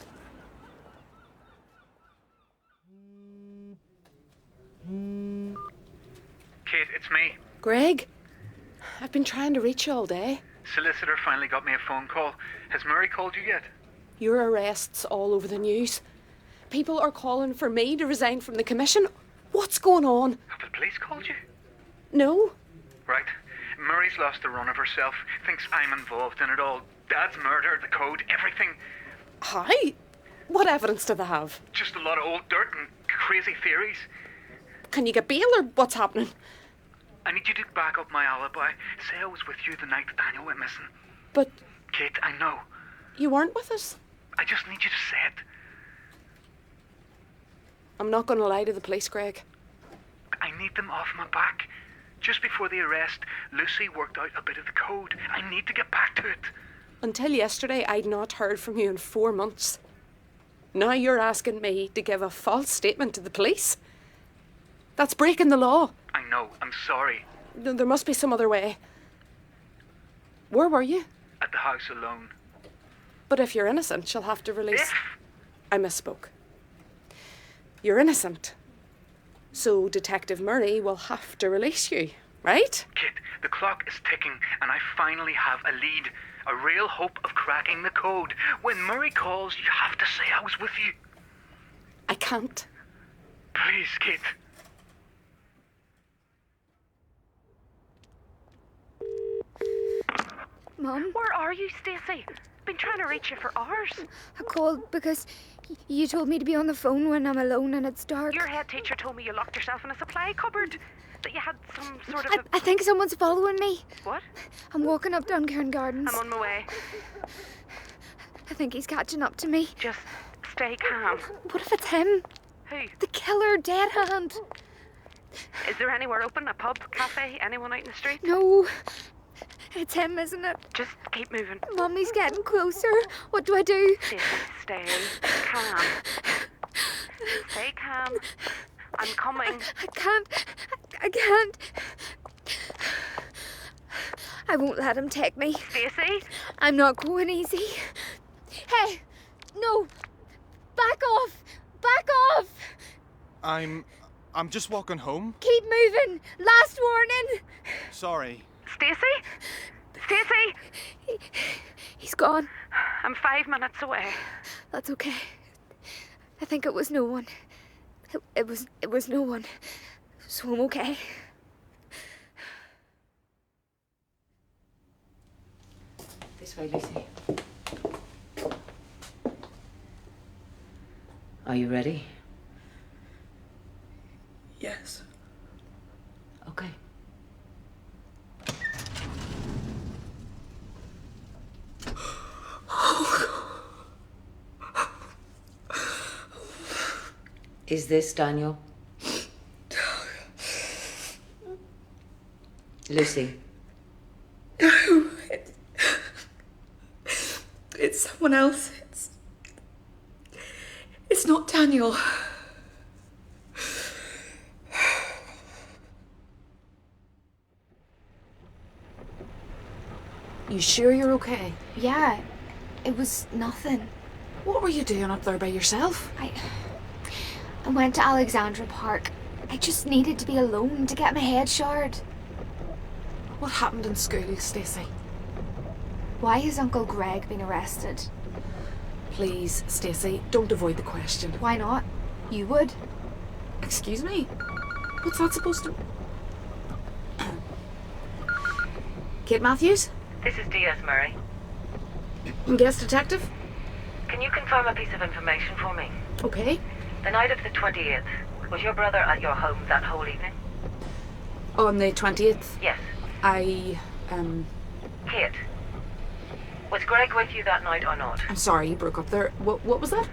Kate, it's me. Greg? I've been trying to reach you all day. Solicitor finally got me a phone call. Has Murray called you yet? Your arrests all over the news. People are calling for me to resign from the commission. What's going on? Have the police called you? No. Right. Murray's lost the run of herself. Thinks I'm involved in it all. Dad's murder, the code, everything. Hi? What evidence do they have? Just a lot of old dirt and crazy theories. Can you get bail or what's happening? I need you to back up my alibi. Say I was with you the night that Daniel went missing. But... Kate, I know. You weren't with us. I just need you to say it. I'm not going to lie to the police, Greg. I need them off my back. Just before the arrest, Lucy worked out a bit of the code. I need to get back to it. Until yesterday, I'd not heard from you in 4 months. Now you're asking me to give a false statement to the police? That's breaking the law. I know, I'm sorry. There must be some other way. Where were you? At the house alone. But if you're innocent, she'll have to release... I misspoke. You're innocent. So Detective Murray will have to release you, right? Kit, the clock is ticking and I finally have a lead. A real hope of cracking the code. When Murray calls, you have to say I was with you. I can't. Please, Kit. Mum? Where are you, Stacey? Been trying to reach you for hours. I called because you told me to be on the phone when I'm alone and it's dark. Your head teacher told me you locked yourself in a supply cupboard. That you had some sort of I think someone's following me. What? I'm walking up Duncairn Gardens. I'm on my way. I think he's catching up to me. Just stay calm. What if it's him? Who? The killer, Dead Hand. Is there anywhere open? A pub, cafe, anyone out in the street? No. It's him, isn't it? Just keep moving. Mummy's getting closer. What do I do? Stay calm. Stay calm. I'm coming. I can't. I won't let him take me. Stacey? I'm not going easy. Hey, no. Back off. Back off. I'm just walking home. Keep moving. Last warning. Sorry. Stacey? Stacey? He's gone. I'm 5 minutes away. That's okay. I think it was no one. It was no one. So I'm okay. This way, Lucy. Are you ready? Yes. Okay. Is this Daniel? Lucy. No, it's someone else. It's not Daniel. You sure you're okay? Yeah, it was nothing. What were you doing up there by yourself? I went to Alexandra Park. I just needed to be alone to get my head showered. What happened in school, Stacey? Why has Uncle Greg been arrested? Please, Stacey, don't avoid the question. Why not? You would. Excuse me? What's that supposed to... Kate Matthews? This is D.S. Murray. Guest detective? Can you confirm a piece of information for me? Okay. The night of the 28th, was your brother at your home that whole evening? On the 20th? Yes. Kate, was Greg with you that night or not? I'm sorry, you broke up there. What was that?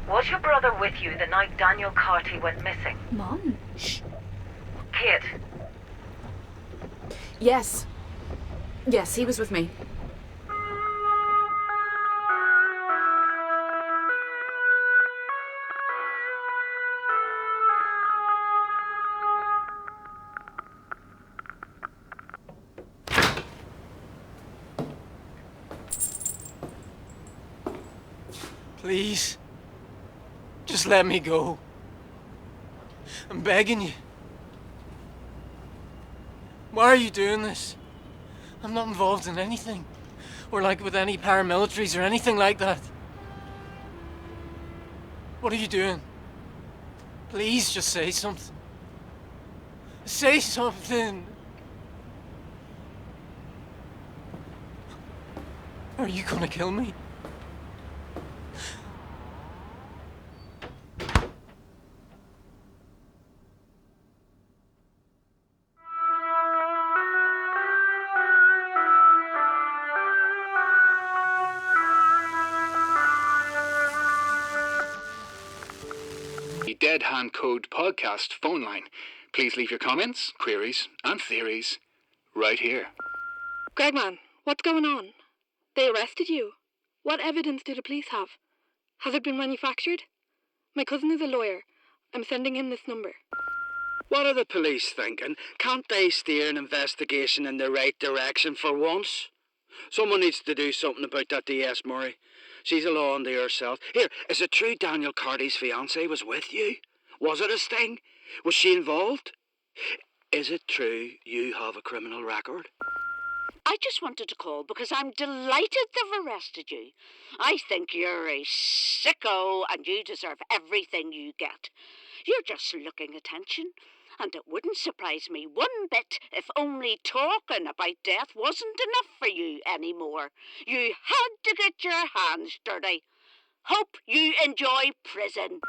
Was your brother with you the night Daniel Carty went missing? Mum. Shh. Kate. Yes. Yes, he was with me. Please. Just let me go. I'm begging you. Why are you doing this? I'm not involved in anything. Or like with any paramilitaries or anything like that. What are you doing? Please just say something. Say something. Are you gonna kill me? Hand Code podcast phone line. Please leave your comments, queries, and theories right here. Gregman, what's going on? They arrested you. What evidence do the police have? Has it been manufactured? My cousin is a lawyer. I'm sending him this number. What are the police thinking? Can't they steer an investigation in the right direction for once? Someone needs to do something about that DS Murray. She's a law unto herself. Here, is it true Daniel Carty's fiancée was with you? Was it a sting? Was she involved? Is it true you have a criminal record? I just wanted to call because I'm delighted they've arrested you. I think you're a sicko and you deserve everything you get. You're just looking attention. And it wouldn't surprise me one bit if only talking about death wasn't enough for you anymore. You had to get your hands dirty. Hope you enjoy prison.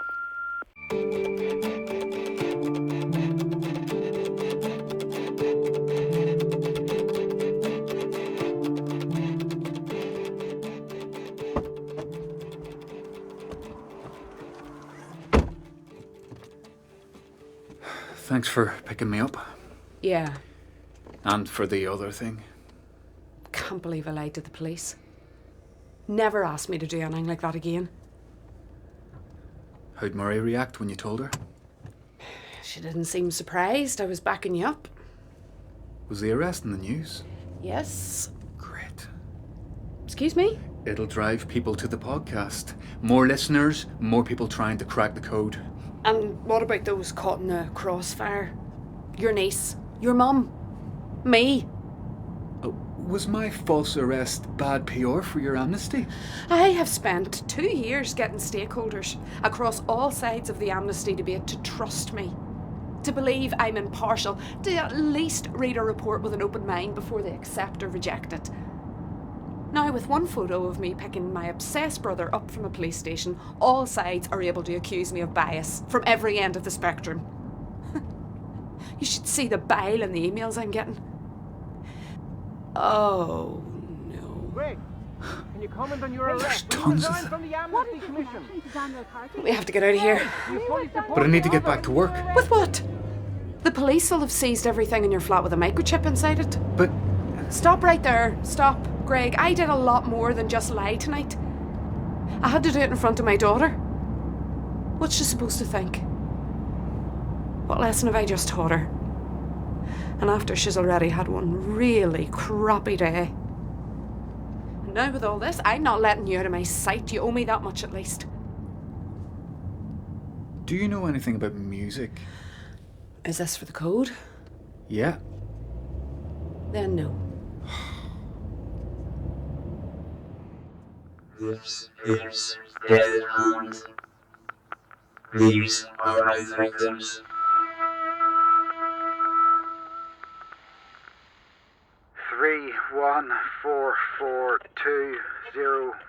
Thanks for picking me up. Yeah. And for the other thing. Can't believe I lied to the police. Never asked me to do anything like that again. How'd Murray react when you told her? She didn't seem surprised. I was backing you up. Was the arrest in the news? Yes. Great. Excuse me? It'll drive people to the podcast. More listeners, more people trying to crack the code. And what about those caught in the crossfire? Your niece, your mum, me. Was my false arrest bad PR for your amnesty? I have spent 2 years getting stakeholders across all sides of the amnesty debate to trust me, to believe I'm impartial, to at least read a report with an open mind before they accept or reject it. Now, with one photo of me picking my obsessed brother up from a police station, all sides are able to accuse me of bias from every end of the spectrum. You should see the bile in the emails I'm getting. Oh, no. Greg, can you comment on your arrest? Tons of From the Amnesty Commission. We have to get out of here. But I need to get back to work. With what? The police will have seized everything in your flat with a microchip inside it. But... Stop right there. Stop. Greg, I did a lot more than just lie tonight. I had to do it in front of my daughter. What's she supposed to think? What lesson have I just taught her? And after she's already had one really crappy day. And now with all this, I'm not letting you out of my sight. You owe me that much at least. Do you know anything about music? Is this for the code? Yeah. Then no. This is Dead Hand. These are my victims. Three one four four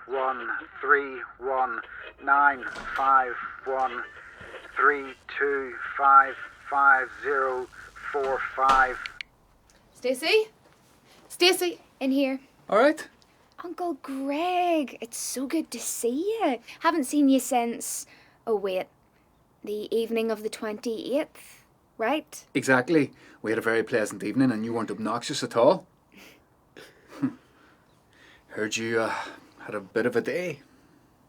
20131955045. Stacey? Stacey, in here. All right. Uncle Greg, it's so good to see you. Haven't seen you since... Oh, wait. The evening of the 28th, right? Exactly. We had a very pleasant evening and you weren't obnoxious at all. Heard you had a bit of a day.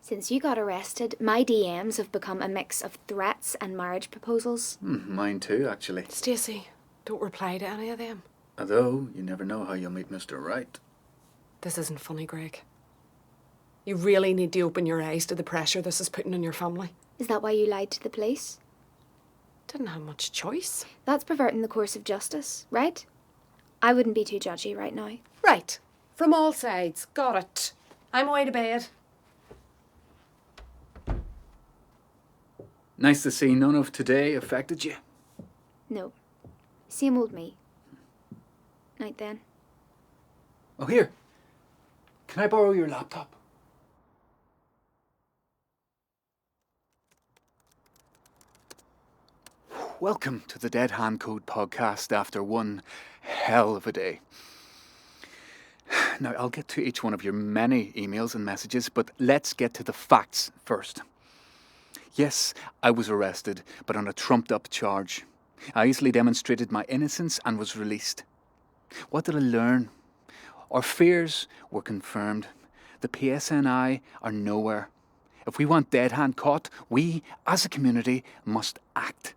Since you got arrested, my DMs have become a mix of threats and marriage proposals. Mine too, actually. Stacey, don't reply to any of them. Although, you never know how you'll meet Mr. Right. This isn't funny, Greg. You really need to open your eyes to the pressure this is putting on your family. Is that why you lied to the police? Didn't have much choice. That's perverting the course of justice, right? I wouldn't be too judgy right now. Right. From all sides. Got it. I'm away to bed. Nice to see none of today affected you. No. Same old me. Night then. Oh, here. Can I borrow your laptop? Welcome to the Dead Hand Code podcast after one hell of a day. Now, I'll get to each one of your many emails and messages, but let's get to the facts first. Yes, I was arrested, but on a trumped-up charge. I easily demonstrated my innocence and was released. What did I learn? Our fears were confirmed. The PSNI are nowhere. If we want Dead Hand caught, we, as a community, must act.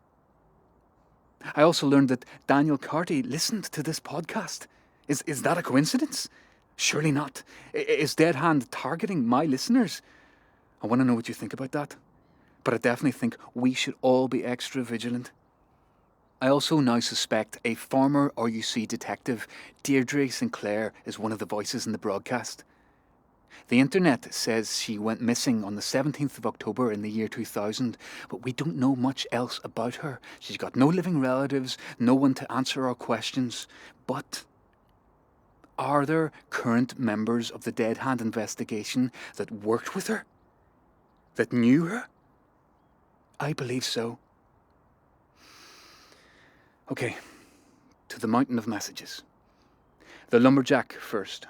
I also learned that Daniel Carty listened to this podcast. Is that a coincidence? Surely not. Is Dead Hand targeting my listeners? I want to know what you think about that. But I definitely think we should all be extra vigilant. I also now suspect a former RUC detective, Deirdre Sinclair, is one of the voices in the broadcast. The internet says she went missing on the 17th of October in the year 2000, but we don't know much else about her. She's got no living relatives, no one to answer our questions. But are there current members of the Dead Hand investigation that worked with her? That knew her? I believe so. Okay, to the mountain of messages. The lumberjack first.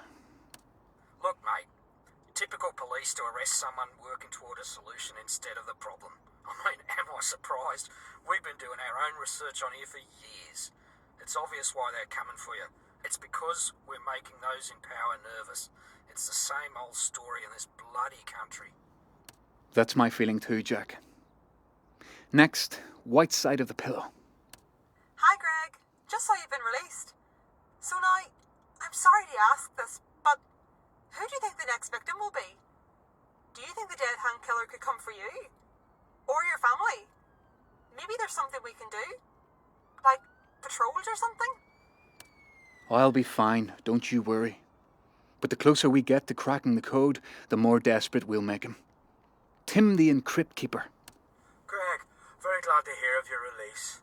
Look, mate. Typical police to arrest someone working toward a solution instead of the problem. I mean, am I surprised? We've been doing our own research on you for years. It's obvious why they're coming for you. It's because we're making those in power nervous. It's the same old story in this bloody country. That's my feeling too, Jack. Next, white side of the pillow. Hi, Greg. Just saw you've been released. So now, I'm sorry to ask this, but who do you think the next victim will be? Do you think the Dead Hand killer could come for you? Or your family? Maybe there's something we can do? Like patrols or something? I'll be fine, don't you worry. But the closer we get to cracking the code, the more desperate we'll make him. Tim the Encrypt Keeper. Greg, very glad to hear of your release.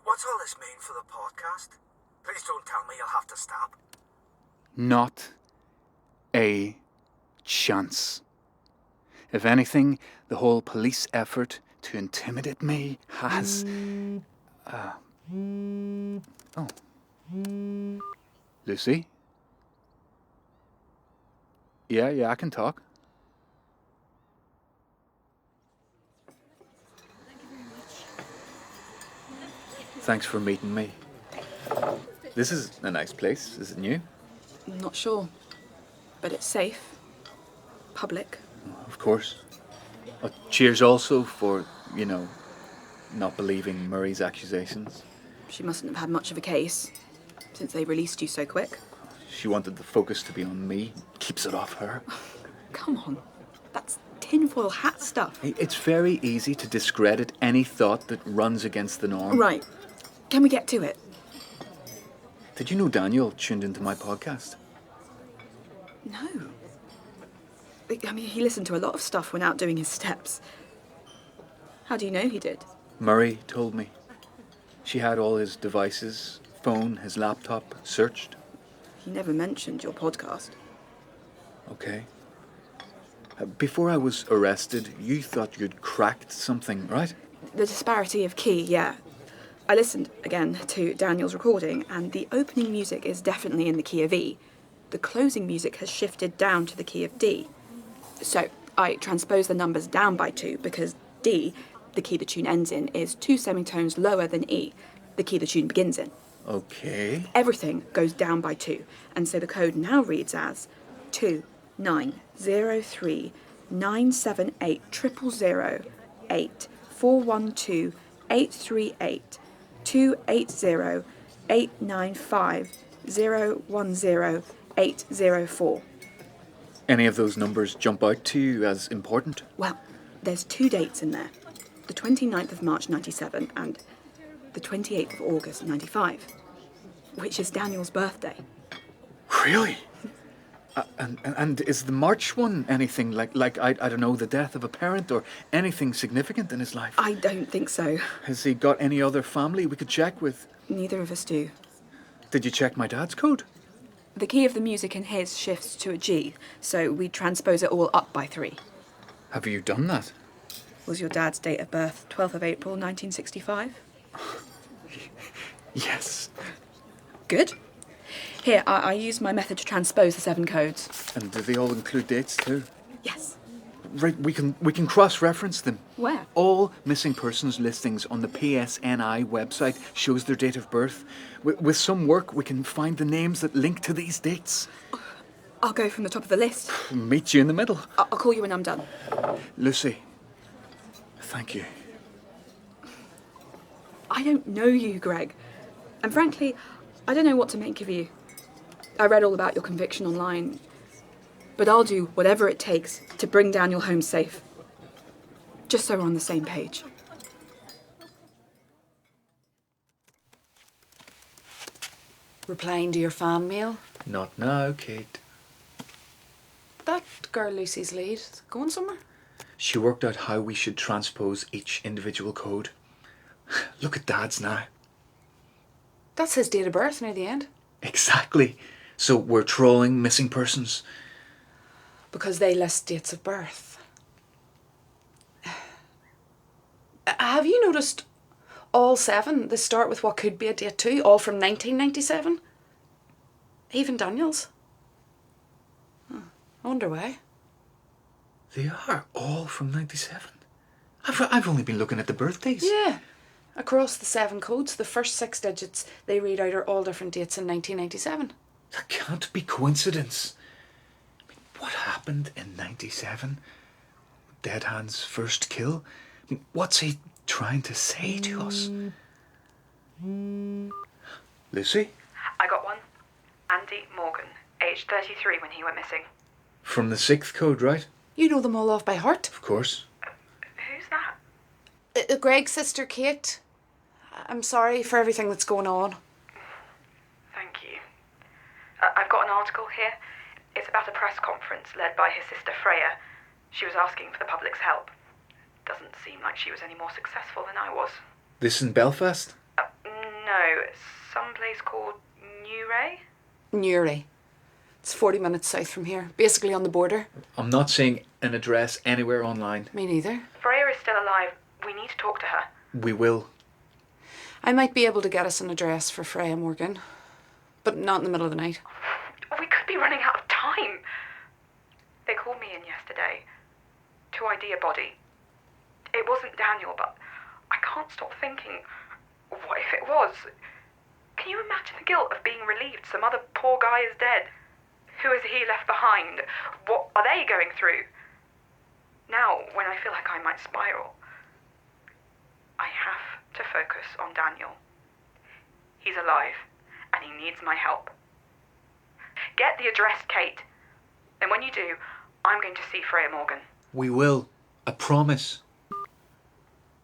What's all this mean for the podcast? Please don't tell me you'll have to stop. Not a chance. If anything, the whole police effort to intimidate me has... Oh. Lucy? Yeah, I can talk. Thanks for meeting me. This is a nice place, is it new? Not sure, but it's safe. Public. Of course. Cheers also for, not believing Murray's accusations. She mustn't have had much of a case, since they released you so quick. She wanted the focus to be on me. Keeps it off her. Come on. That's tinfoil hat stuff. Hey, it's very easy to discredit any thought that runs against the norm. Right. Can we get to it? Did you know Daniel tuned into my podcast? No. I mean, he listened to a lot of stuff when out doing his steps. How do you know he did? Murray told me. She had all his devices, phone, his laptop, searched. He never mentioned your podcast. Okay. Before I was arrested, you thought you'd cracked something, right? The disparity of key, yeah. I listened again to Daniel's recording, and the opening music is definitely in the key of E. The closing music has shifted down to the key of D. So I transposed the numbers down by 2 because D, the key the tune ends in, is 2 semitones lower than E, the key the tune begins in. Okay. Everything goes down by 2, and so the code now reads as 2903 978 000 8 412 838 280 895 010 804. Any of those numbers jump out to you as important? Well, there's 2 dates in there. The 29th of March 97 and the 28th of August 95, which is Daniel's birthday. Really? And is the March one anything like I don't know, the death of a parent or anything significant in his life? I don't think so. Has he got any other family we could check with? Neither of us do. Did you check my dad's code? The key of the music in his shifts to a G, so we transpose it all up by 3. Have you done that? Was your dad's date of birth 12th of April 1965? Yes. Good. Here, I used my method to transpose the 7 codes. And do they all include dates too? Yes. Right, we can cross-reference them. Where? All missing persons listings on the PSNI website shows their date of birth. With some work, we can find the names that link to these dates. I'll go from the top of the list. Meet you in the middle. I'll call you when I'm done. Lucy, thank you. I don't know you, Greg. And frankly, I don't know what to make of you. I read all about your conviction online. But I'll do whatever it takes to bring Daniel home safe. Just so we're on the same page. Replying to your fan mail? Not now, Kate. That girl Lucy's lead, going somewhere? She worked out how we should transpose each individual code. Look at Dad's now. That's his date of birth near the end. Exactly. So we're trawling missing persons. Because they list dates of birth. Have you noticed all 7, they start with what could be a date too, all from 1997? Even Daniel's. I wonder why. They are all from 97. I've only been looking at the birthdays. Yeah. Across the 7 codes, the first 6 digits they read out are all different dates in 1997. That can't be coincidence. What happened in 97? Dead Hand's first kill? What's he trying to say to us? Lucy? I got one. Andy Morgan, aged 33 when he went missing. From the 6th code, right? You know them all off by heart? Of course. Who's that? Greg's sister, Kate. I'm sorry for everything that's going on. Thank you. I've got an article here. It's about a press conference led by his sister Freya. She was asking for the public's help. Doesn't seem like she was any more successful than I was. This in Belfast? No, someplace called Newry. Newry. It's 40 minutes south from here, basically on the border. I'm not seeing an address anywhere online. Me neither. Freya is still alive. We need to talk to her. We will. I might be able to get us an address for Freya Morgan, but not in the middle of the night. We could be running out of time. They called me in yesterday to ID a body. It wasn't Daniel, but I can't stop thinking, what if it was? Can you imagine the guilt of being relieved some other poor guy is dead? Who has he left behind? What are they going through? Now, when I feel like I might spiral, I have to focus on Daniel. He's alive, and he needs my help. Get the address, Kate. And when you do, I'm going to see Freya Morgan. We will. I promise.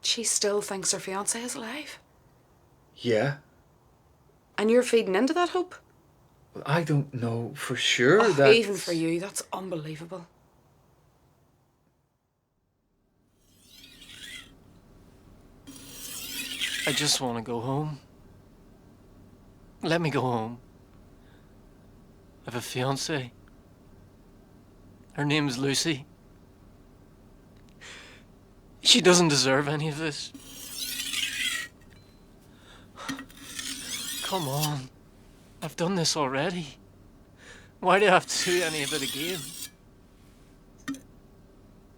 She still thinks her fiancé is alive? Yeah. And you're feeding into that hope? Well, I don't know for sure Oh, even for you, that's unbelievable. I just want to go home. Let me go home. I have a fiancée. Her name's Lucy. She doesn't deserve any of this. Come on. I've done this already. Why do I have to do any of it again?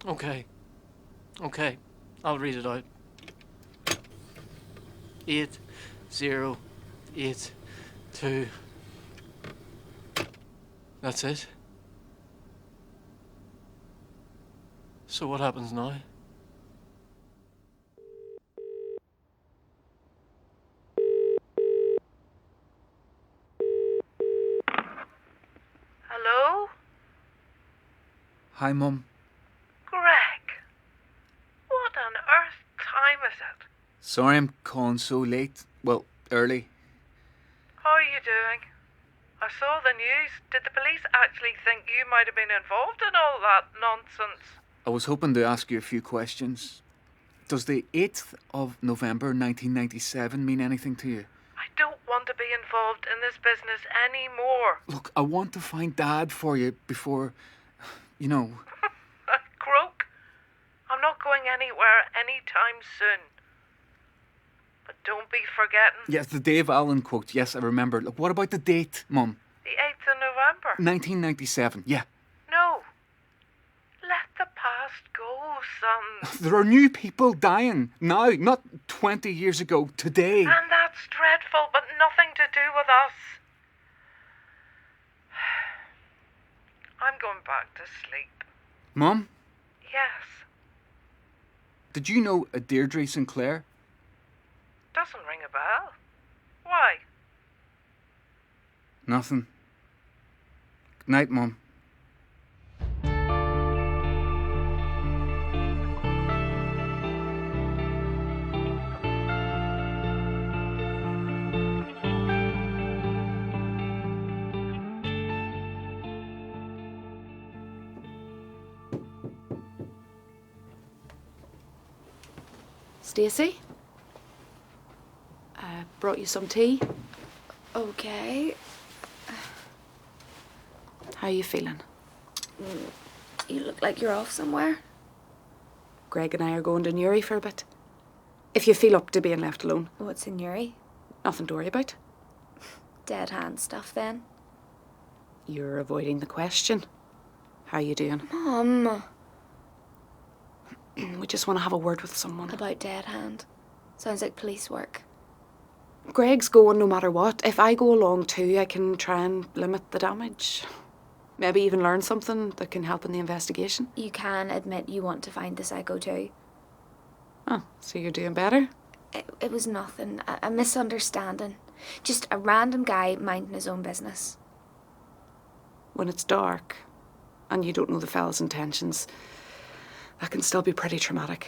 Okay. I'll read it out. 8082. That's it. So what happens now? Hello? Hi, Mum. Greg. What on earth time is it? Sorry I'm calling so late. Well, early. How are you doing? I saw the news. Did the police actually think you might have been involved in all that nonsense? I was hoping to ask you a few questions. Does the 8th of November 1997 mean anything to you? I don't want to be involved in this business anymore. Look, I want to find Dad for you before, you know. Croak. I'm not going anywhere anytime soon. But don't be forgetting. Yes, the Dave Allen quote. Yes, I remember. Look, what about the date, Mum? The 8th of November. 1997, yeah. No. Let the past son. There are new people dying now, not 20 years ago, today. And that's dreadful, but nothing to do with us. I'm going back to sleep. Mum, Yes. did you know a Deirdre Sinclair? Doesn't ring a bell. Why? Nothing. Good night, Mum. Stacey? Brought you some tea. Okay. How are you feeling? You look like you're off somewhere. Greg and I are going to Newry for a bit. If you feel up to being left alone. What's in Newry? Nothing to worry about. Dead hand stuff, then. You're avoiding the question. How are you doing? Mum. We just want to have a word with someone. About dead hand. Sounds like police work. Greg's going no matter what. If I go along too, I can try and limit the damage. Maybe even learn something that can help in the investigation. You can admit you want to find the psycho too. Oh, so you're doing better? It was nothing. A misunderstanding. Just a random guy minding his own business. When it's dark and you don't know the fella's intentions, that can still be pretty traumatic.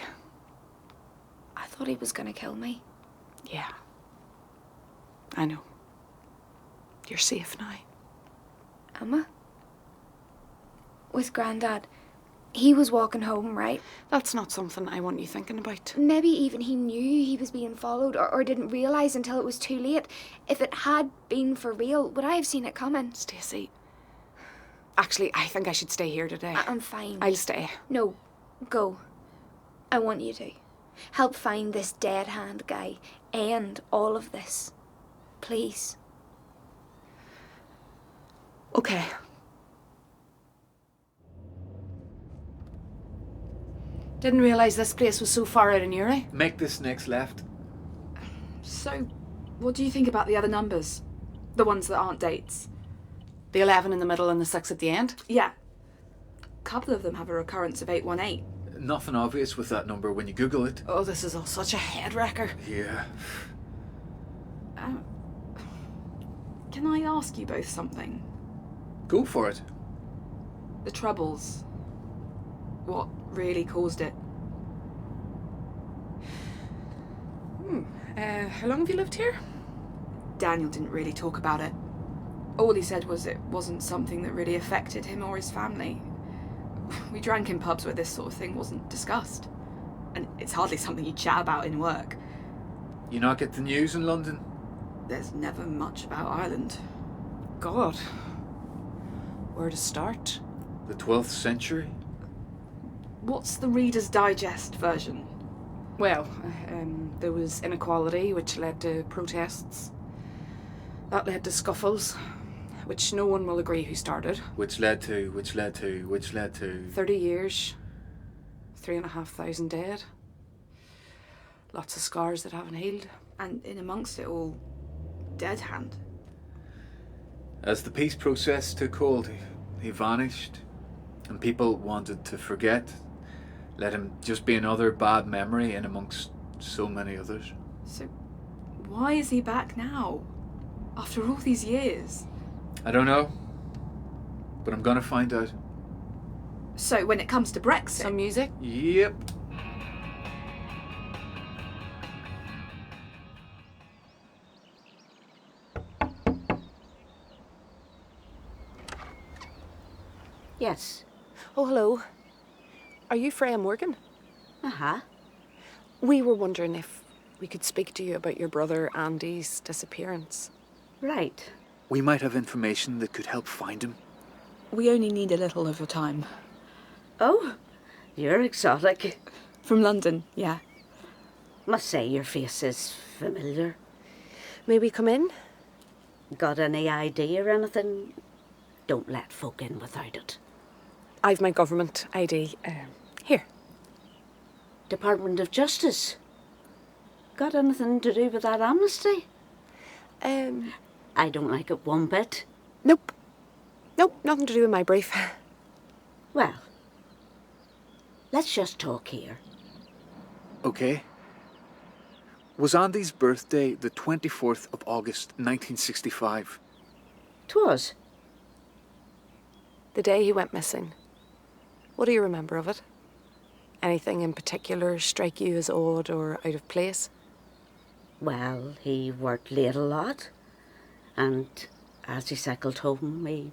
I thought he was going to kill me. Yeah. I know. You're safe now. Am I? With Grandad. He was walking home, right? That's not something I want you thinking about. Maybe even he knew he was being followed or didn't realise until it was too late. If it had been for real, would I have seen it coming? Stacey. Actually, I think I should stay here today. I'm fine. I'll stay. No, go. I want you to. Help find this dead hand guy. End all of this. Please. Okay. Didn't realise this place was so far out in Newry. Make this next left. So, what do you think about the other numbers? The ones that aren't dates? The 11 in the middle and the 6 at the end? Yeah. A couple of them have a recurrence of 818. Nothing obvious with that number when you Google it. Oh, this is all such a head wrecker. Yeah. Can I ask you both something? Go for it. The Troubles. What really caused it? How long have you lived here? Daniel didn't really talk about it. All he said was it wasn't something that really affected him or his family. We drank in pubs where this sort of thing wasn't discussed. And it's hardly something you chat about in work. You not get the news in London? There's never much about Ireland. God. Where to start? The 12th century? What's the Reader's Digest version? Well, there was inequality, which led to protests. That led to scuffles, which no one will agree who started. Which led to... 30 years. 3,500 dead. Lots of scars that haven't healed. And in amongst it all, dead hand. As the peace process took hold, he vanished. And people wanted to forget. Let him just be another bad memory in amongst so many others. So, why is he back now? After all these years? I don't know. But I'm gonna find out. So, when it comes to Brexit... Some music? Yep. Yes. Oh, hello. Are you Freya Morgan? Uh-huh. We were wondering if we could speak to you about your brother Andy's disappearance. Right. We might have information that could help find him. We only need a little of your time. Oh, you're exotic. From London, yeah. Must say your face is familiar. May we come in? Got any ID or anything? Don't let folk in without it. I've my government ID. Here. Department of Justice. Got anything to do with that amnesty? I don't like it one bit. Nope. Nope, nothing to do with my brief. Well, let's just talk here. Okay. Was Andy's birthday the 24th of August, 1965? 'Twas. The day he went missing. What do you remember of it? Anything in particular strike you as odd or out of place? Well, he worked late a lot, and as he cycled home, he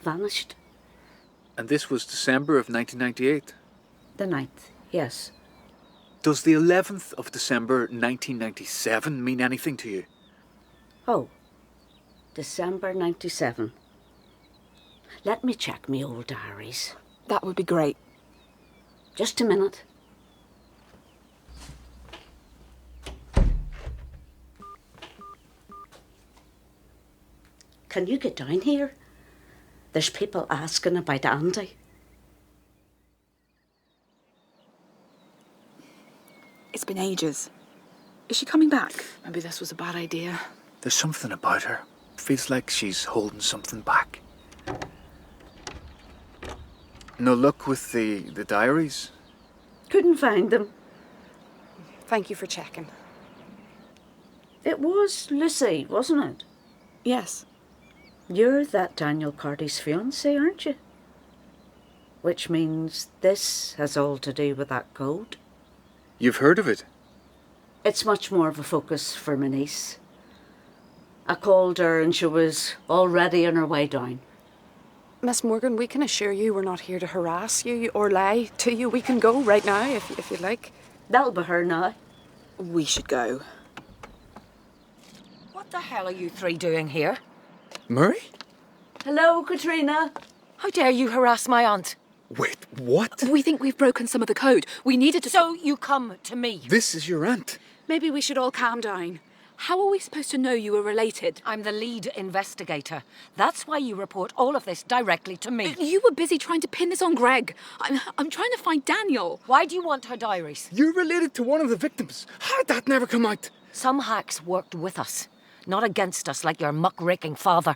vanished. And this was December of 1998? The 9th, yes. Does the 11th of December 1997 mean anything to you? Oh, December 97. Let me check me old diaries. That would be great. Just a minute. Can you get down here? There's people asking about Andy. It's been ages. Is she coming back? Maybe this was a bad idea. There's something about her. Feels like she's holding something back. No luck with the diaries? Couldn't find them. Thank you for checking. It was Lucy, wasn't it? Yes. You're that Daniel Carty's fiancée, aren't you? Which means this has all to do with that code. You've heard of it? It's much more of a focus for my niece. I called her and she was already on her way down. Miss Morgan, we can assure you we're not here to harass you or lie to you. We can go right now if you'd like. That'll be her now. We should go. What the hell are you three doing here? Murray? Hello, Katrina. How dare you harass my aunt? Wait, what? We think we've broken some of the code. We needed to... So you come to me? This is your aunt. Maybe we should all calm down. How are we supposed to know you were related? I'm the lead investigator. That's why you report all of this directly to me. You were busy trying to pin this on Greg. I'm trying to find Daniel. Why do you want her diaries? You're related to one of the victims. How did that never come out? Some hacks worked with us, not against us like your muckraking father.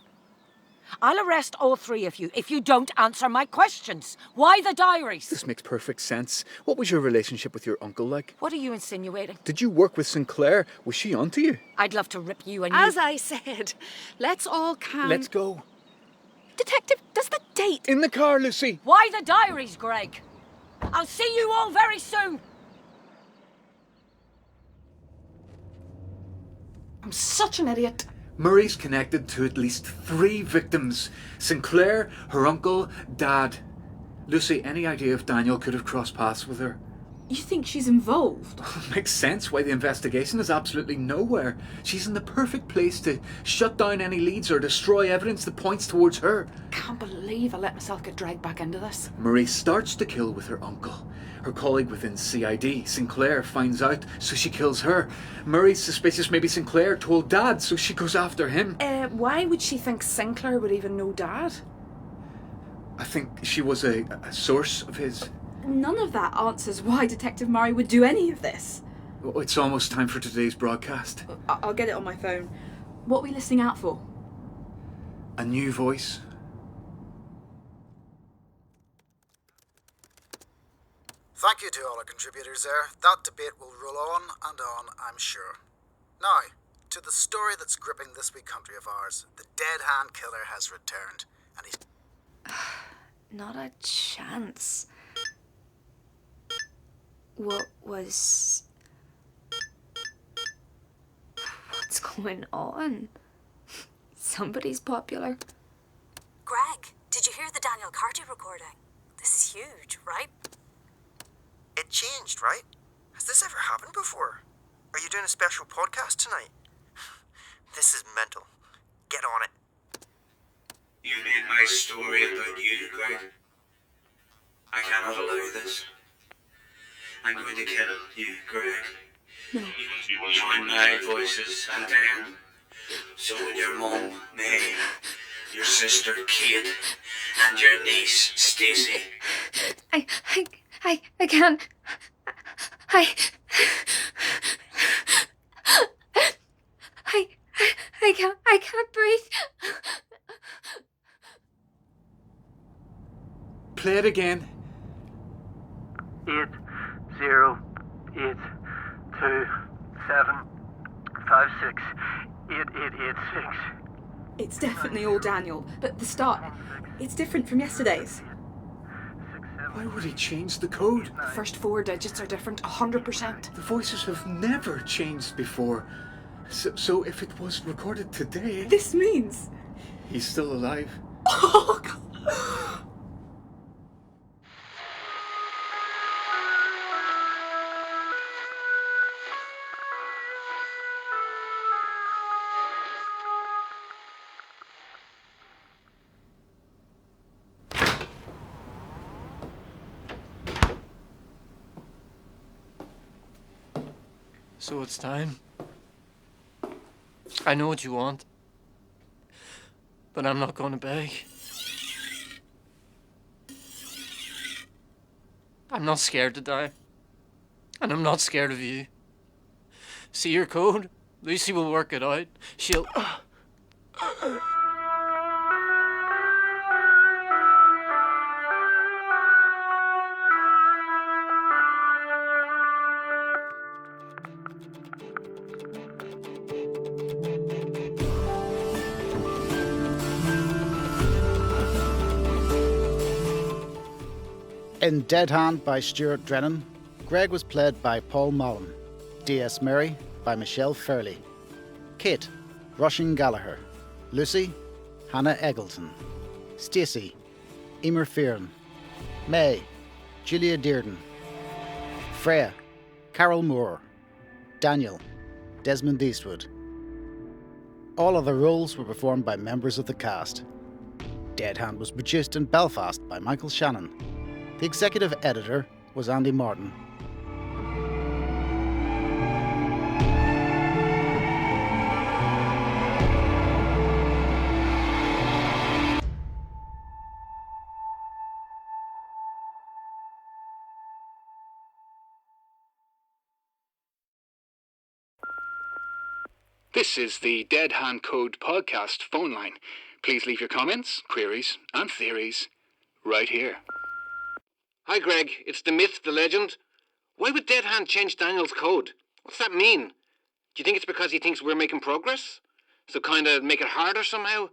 I'll arrest all three of you if you don't answer my questions. Why the diaries? This makes perfect sense. What was your relationship with your uncle like? What are you insinuating? Did you work with Sinclair? Was she onto you? I'd love to rip you and As I said, let's all calm... Let's go. Detective, does the date... In the car, Lucy. Why the diaries, Greg? I'll see you all very soon. I'm such an idiot. Murray's connected to at least 3 victims. Sinclair, her uncle, Dad. Lucy, any idea if Daniel could have crossed paths with her? You think she's involved? Makes sense why the investigation is absolutely nowhere. She's in the perfect place to shut down any leads or destroy evidence that points towards her. Can't believe I let myself get dragged back into this. Marie starts to kill with her uncle. Her colleague within CID, Sinclair, finds out, so she kills her. Murray's suspicious maybe Sinclair told Dad, so she goes after him. Why would she think Sinclair would even know Dad? I think she was a source of his. None of that answers why Detective Murray would do any of this. Oh, it's almost time for today's broadcast. I'll get it on my phone. What are we listening out for? A new voice. Thank you to all our contributors there. That debate will roll on and on, I'm sure. Now, to the story that's gripping this wee country of ours. The dead hand killer has returned, and he's... Not a chance. What was... What's going on? Somebody's popular. Greg, did you hear the Daniel Carty recording? This is huge, right? It changed, right? Has this ever happened before? Are you doing a special podcast tonight? This is mental. Get on it. You made my story about you, Greg. I cannot allow this. I'm going to kill you, Greg. No. You will join my voices and then so will your mum, May, your sister, Kate, and your niece, Stacey. I can't. I can't breathe. Play it again. 8, 0, 8, 2, 7, 5, 6, 8, 8, 8, 6. It's definitely all Daniel, but the start, it's different from yesterday's. Why would he change the code? The first 4 digits are different, 100%. The voices have never changed before. So if it was recorded today... This means... He's still alive. Oh, God. So it's time. I know what you want, but I'm not going to beg. I'm not scared to die, and I'm not scared of you. See your code? Lucy will work it out. She'll... In Dead Hand by Stuart Drennan, Greg was played by Paul Mullen, D.S. Murray by Michelle Fairley, Kate, Rushing Gallagher, Lucy, Hannah Eggleton, Stacey, Emer Fearon, May, Julia Dearden, Freya, Carol Moore, Daniel, Desmond Eastwood. All other roles were performed by members of the cast. Dead Hand was produced in Belfast by Michael Shannon. The executive editor was Andy Martin. This is the Dead Hand Code podcast phone line. Please leave your comments, queries, and theories right here. Hi, Greg. It's the myth, the legend. Why would Dead Hand change Daniel's code? What's that mean? Do you think it's because he thinks we're making progress? So kind of make it harder somehow?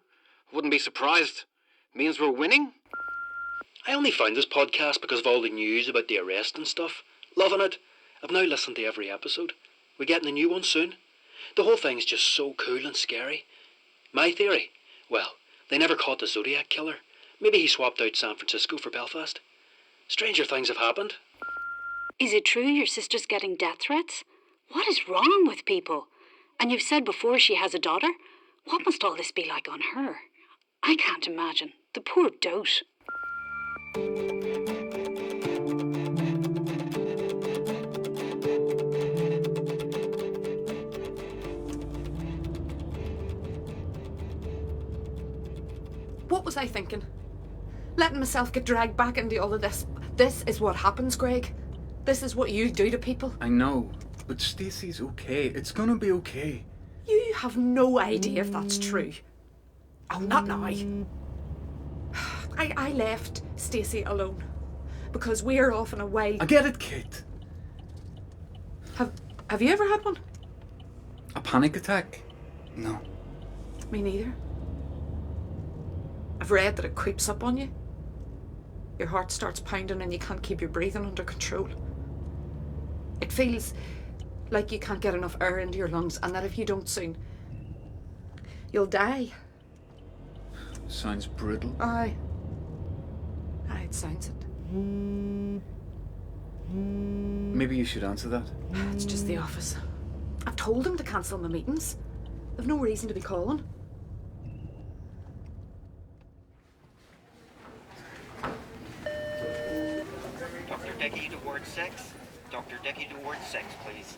Wouldn't be surprised. Means we're winning? I only found this podcast because of all the news about the arrest and stuff. Loving it. I've now listened to every episode. We're getting a new one soon. The whole thing's just so cool and scary. My theory? Well, they never caught the Zodiac killer. Maybe he swapped out San Francisco for Belfast. Stranger things have happened. Is it true your sister's getting death threats? What is wrong with people? And you've said before she has a daughter. What must all this be like on her? I can't imagine. The poor dote. What was I thinking? Letting myself get dragged back into all of this. This is what happens, Greg. This is what you do to people. I know, but Stacey's okay. It's gonna be okay. You have no idea if that's true. Oh, not now. I left Stacey alone because we're off on a wild... I get it, Kate. Have you ever had one? A panic attack? No. Me neither. I've read that it creeps up on you. Your heart starts pounding and you can't keep your breathing under control. It feels like you can't get enough air into your lungs and that if you don't soon, you'll die. Sounds brutal. Aye, it sounds it. Maybe you should answer that. It's just the office. I've told them to cancel my meetings. They've no reason to be calling. Dr. Dickey to Ward 6. Dr. Dickey to Ward 6, please.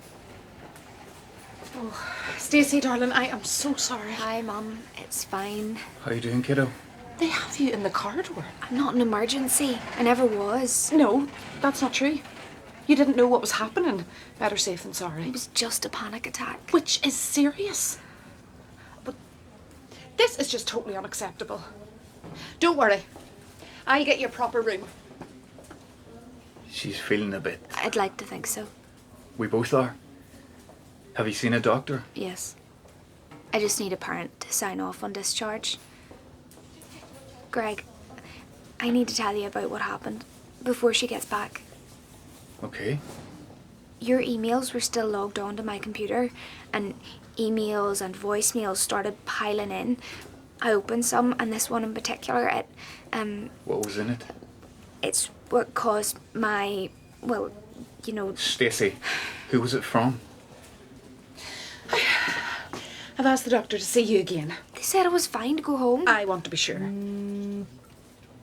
Oh, Stacey, darling, I am so sorry. Hi, Mum. It's fine. How you doing, kiddo? They have you in the corridor. I'm not an emergency. I never was. No, that's not true. You didn't know what was happening. Better safe than sorry. It was just a panic attack. Which is serious. But this is just totally unacceptable. Don't worry. I'll get you a proper room. She's feeling a bit. I'd like to think so. We both are. Have you seen a doctor? Yes. I just need a parent to sign off on discharge. Greg, I need to tell you about what happened before she gets back. Okay. Your emails were still logged onto my computer, and emails and voicemails started piling in. I opened some, and this one in particular, What was in it? it's what caused my, well, you know... Stacey, who was it from? I've asked the doctor to see you again. They said it was fine to go home. I want to be sure.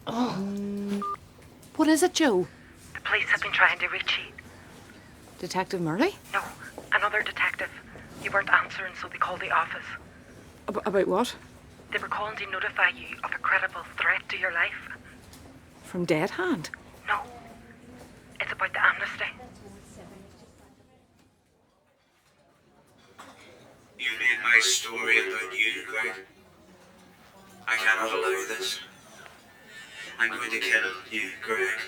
Oh. What is it, Joe? The police have been trying to reach you. Detective Murray? No, another detective. You weren't answering, so they called the office. About what? They were calling to notify you of a credible threat to your life. From Dead Hand? No, it's about the amnesty. You made my story about you, Greg. I cannot allow this. I'm going to kill you, Greg.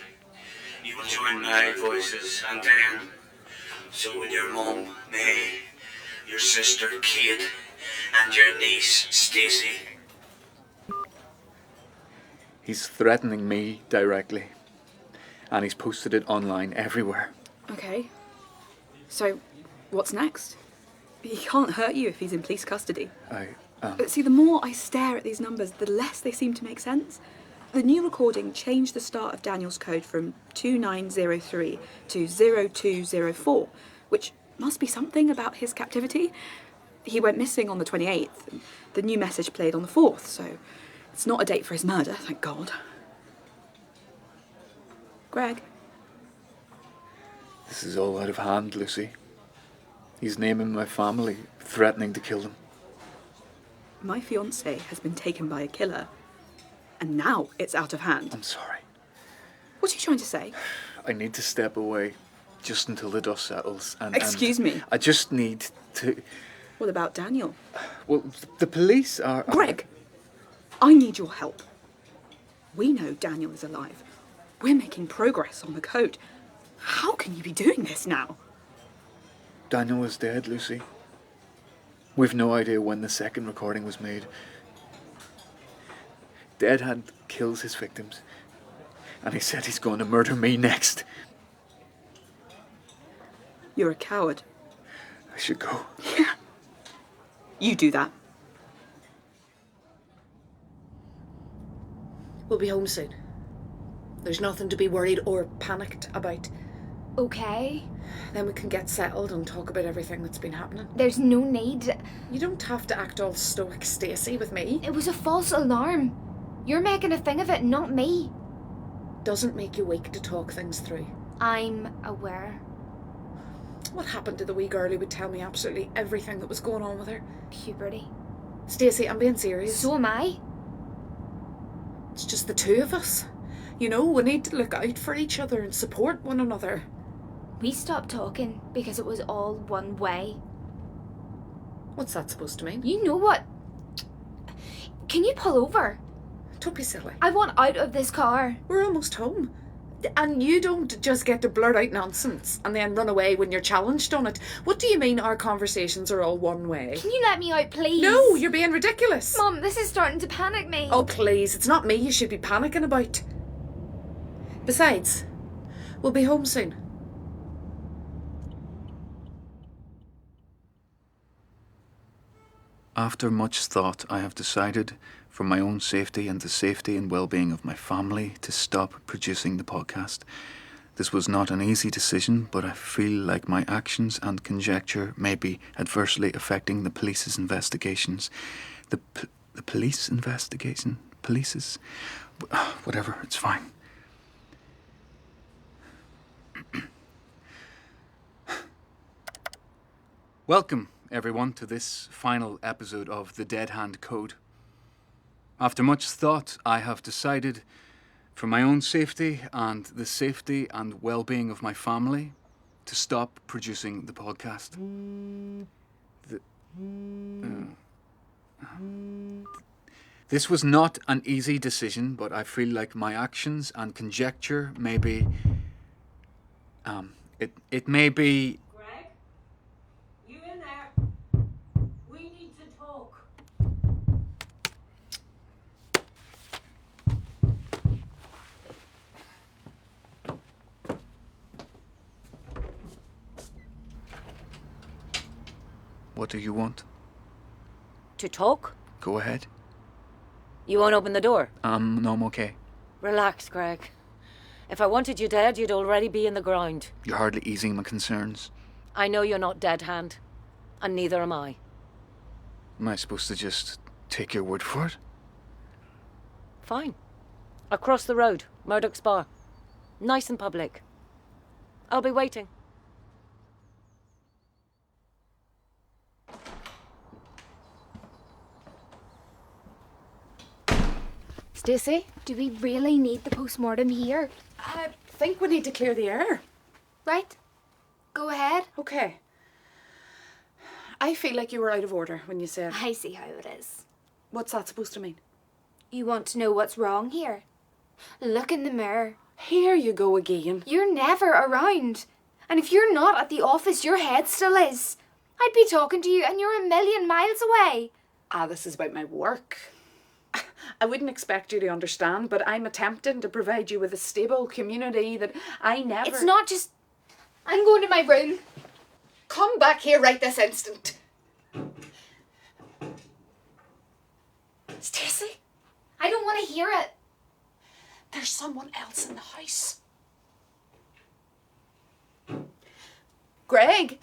You will join my voices, and then so will your mum, May, your sister, Kate, and your niece, Stacey. He's threatening me directly. And he's posted it online everywhere. Okay. So, what's next? He can't hurt you if he's in police custody. But see, the more I stare at these numbers, the less they seem to make sense. The new recording changed the start of Daniel's code from 2903 to 0204, which must be something about his captivity. He went missing on the 28th, and the new message played on the 4th, so it's not a date for his murder, thank God. Greg? This is all out of hand, Lucy. He's naming my family, threatening to kill them. My fiancé has been taken by a killer, and now it's out of hand. I'm sorry. What are you trying to say? I need to step away just until the dust settles. Excuse me? I just need to... What about Daniel? Well, the police are... Greg, I need your help. We know Daniel is alive. We're making progress on the code. How can you be doing this now? Daniel is dead, Lucy. We've no idea when the second recording was made. Dead Hand kills his victims. And he said he's going to murder me next. You're a coward. I should go. Yeah. You do that. We'll be home soon. There's nothing to be worried or panicked about. Okay. Then we can get settled and talk about everything that's been happening. There's no need. You don't have to act all stoic, Stacey, with me. It was a false alarm. You're making a thing of it, not me. Doesn't make you weak to talk things through. I'm aware. What happened to the wee girl who would tell me absolutely everything that was going on with her? Puberty. Stacey, I'm being serious. So am I. It's just the two of us. You know, we need to look out for each other and support one another. We stopped talking because it was all one way. What's that supposed to mean? You know what? Can you pull over? Don't be silly. I want out of this car. We're almost home. And you don't just get to blurt out nonsense and then run away when you're challenged on it. What do you mean our conversations are all one way? Can you let me out, please? No, you're being ridiculous. Mum, this is starting to panic me. Oh, please. It's not me you should be panicking about. Besides, we'll be home soon. After much thought, I have decided, for my own safety and the safety and well-being of my family, to stop producing the podcast. This was not an easy decision, but I feel like my actions and conjecture may be adversely affecting the police's investigations. The police investigation? Police's? Whatever, it's fine. Welcome, everyone, to this final episode of The Dead Hand Code. After much thought, I have decided, for my own safety and the safety and well-being of my family, to stop producing the podcast. This was not an easy decision, but I feel like my actions and conjecture may be... It may be... Greg? You in there? We need to talk. What do you want? To talk? Go ahead. You won't open the door? No, I'm okay. Relax, Greg. If I wanted you dead, you'd already be in the ground. You're hardly easing my concerns. I know you're not dead hand, and neither am I. Am I supposed to just take your word for it? Fine. Across the road, Murdoch's bar. Nice and public. I'll be waiting. Stacey, do we really need the post-mortem here? I think we need to clear the air. Right. Go ahead. Okay. I feel like you were out of order when you said... I see how it is. What's that supposed to mean? You want to know what's wrong here? Look in the mirror. Here you go again. You're never around. And if you're not at the office, your head still is. I'd be talking to you and you're a million miles away. This is about my work. I wouldn't expect you to understand, but I'm attempting to provide you with a stable community that I never... It's not just... I'm going to my room. Come back here right this instant. Stacey, I don't want to hear it. There's someone else in the house. Greg!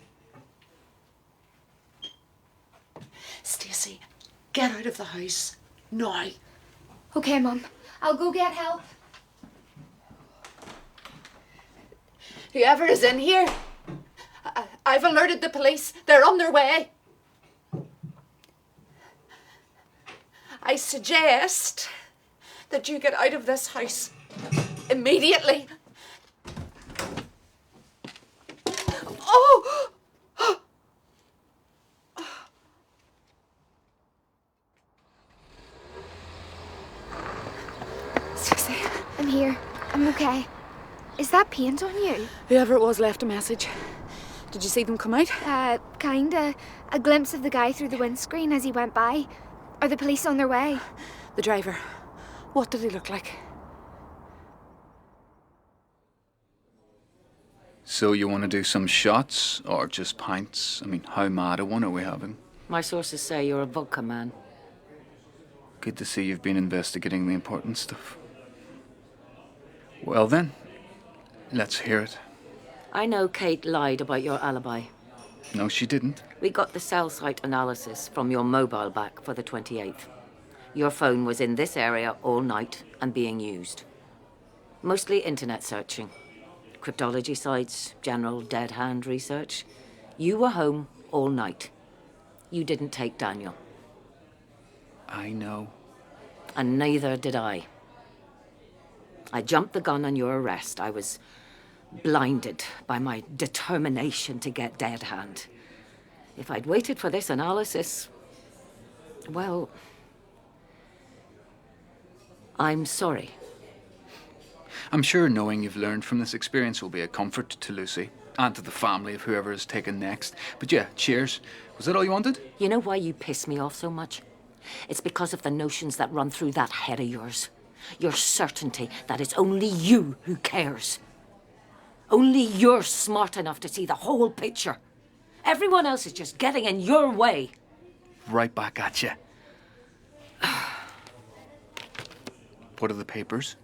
Stacey, get out of the house. Now. Okay, Mum. I'll go get help. Whoever is in here, I've alerted the police. They're on their way. I suggest that you get out of this house immediately. Oh! Stacey, I'm here. I'm okay. Is that paint on you? Whoever it was left a message. Did you see them come out? Kinda. A glimpse of the guy through the windscreen as he went by. Are the police on their way? The driver. What did he look like? So you want to do some shots or just pints? I mean, how mad a one are we having? My sources say you're a vodka man. Good to see you've been investigating the important stuff. Well then, let's hear it. I know Kate lied about your alibi. No, she didn't. We got the cell site analysis from your mobile back for the 28th. Your phone was in this area all night and being used. Mostly internet searching. Cryptology sites, general dead hand research. You were home all night. You didn't take Daniel. I know. And neither did I. I jumped the gun on your arrest. I was blinded by my determination to get dead hand. If I'd waited for this analysis, well, I'm sorry. I'm sure knowing you've learned from this experience will be a comfort to Lucy and to the family of whoever is taken next. But yeah, cheers. Was that all you wanted? You know why you piss me off so much? It's because of the notions that run through that head of yours. Your certainty that it's only you who cares. Only you're smart enough to see the whole picture. Everyone else is just getting in your way. Right back at you. What are the papers?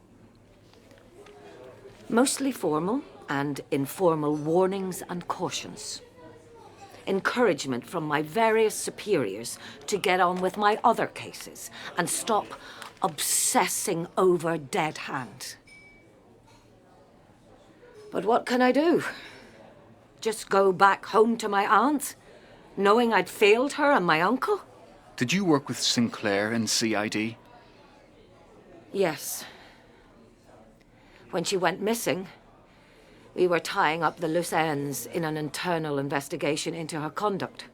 Mostly formal and informal warnings and cautions. Encouragement from my various superiors to get on with my other cases and stop obsessing over dead hand. But what can I do? Just go back home to my aunt, knowing I'd failed her and my uncle? Did you work with Sinclair in CID? Yes. When she went missing, We were tying up the loose ends in an internal investigation into her conduct.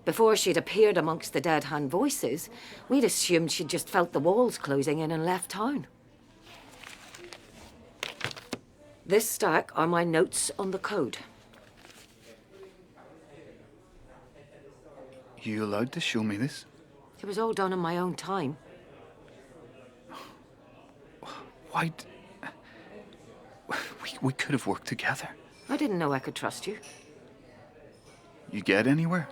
Before she'd appeared amongst the dead hand voices, we'd assumed she'd just felt the walls closing in and left town. This stack are my notes on the code. You allowed to show me this? It was all done in my own time. Why? We could have worked together. I didn't know I could trust you. You get anywhere?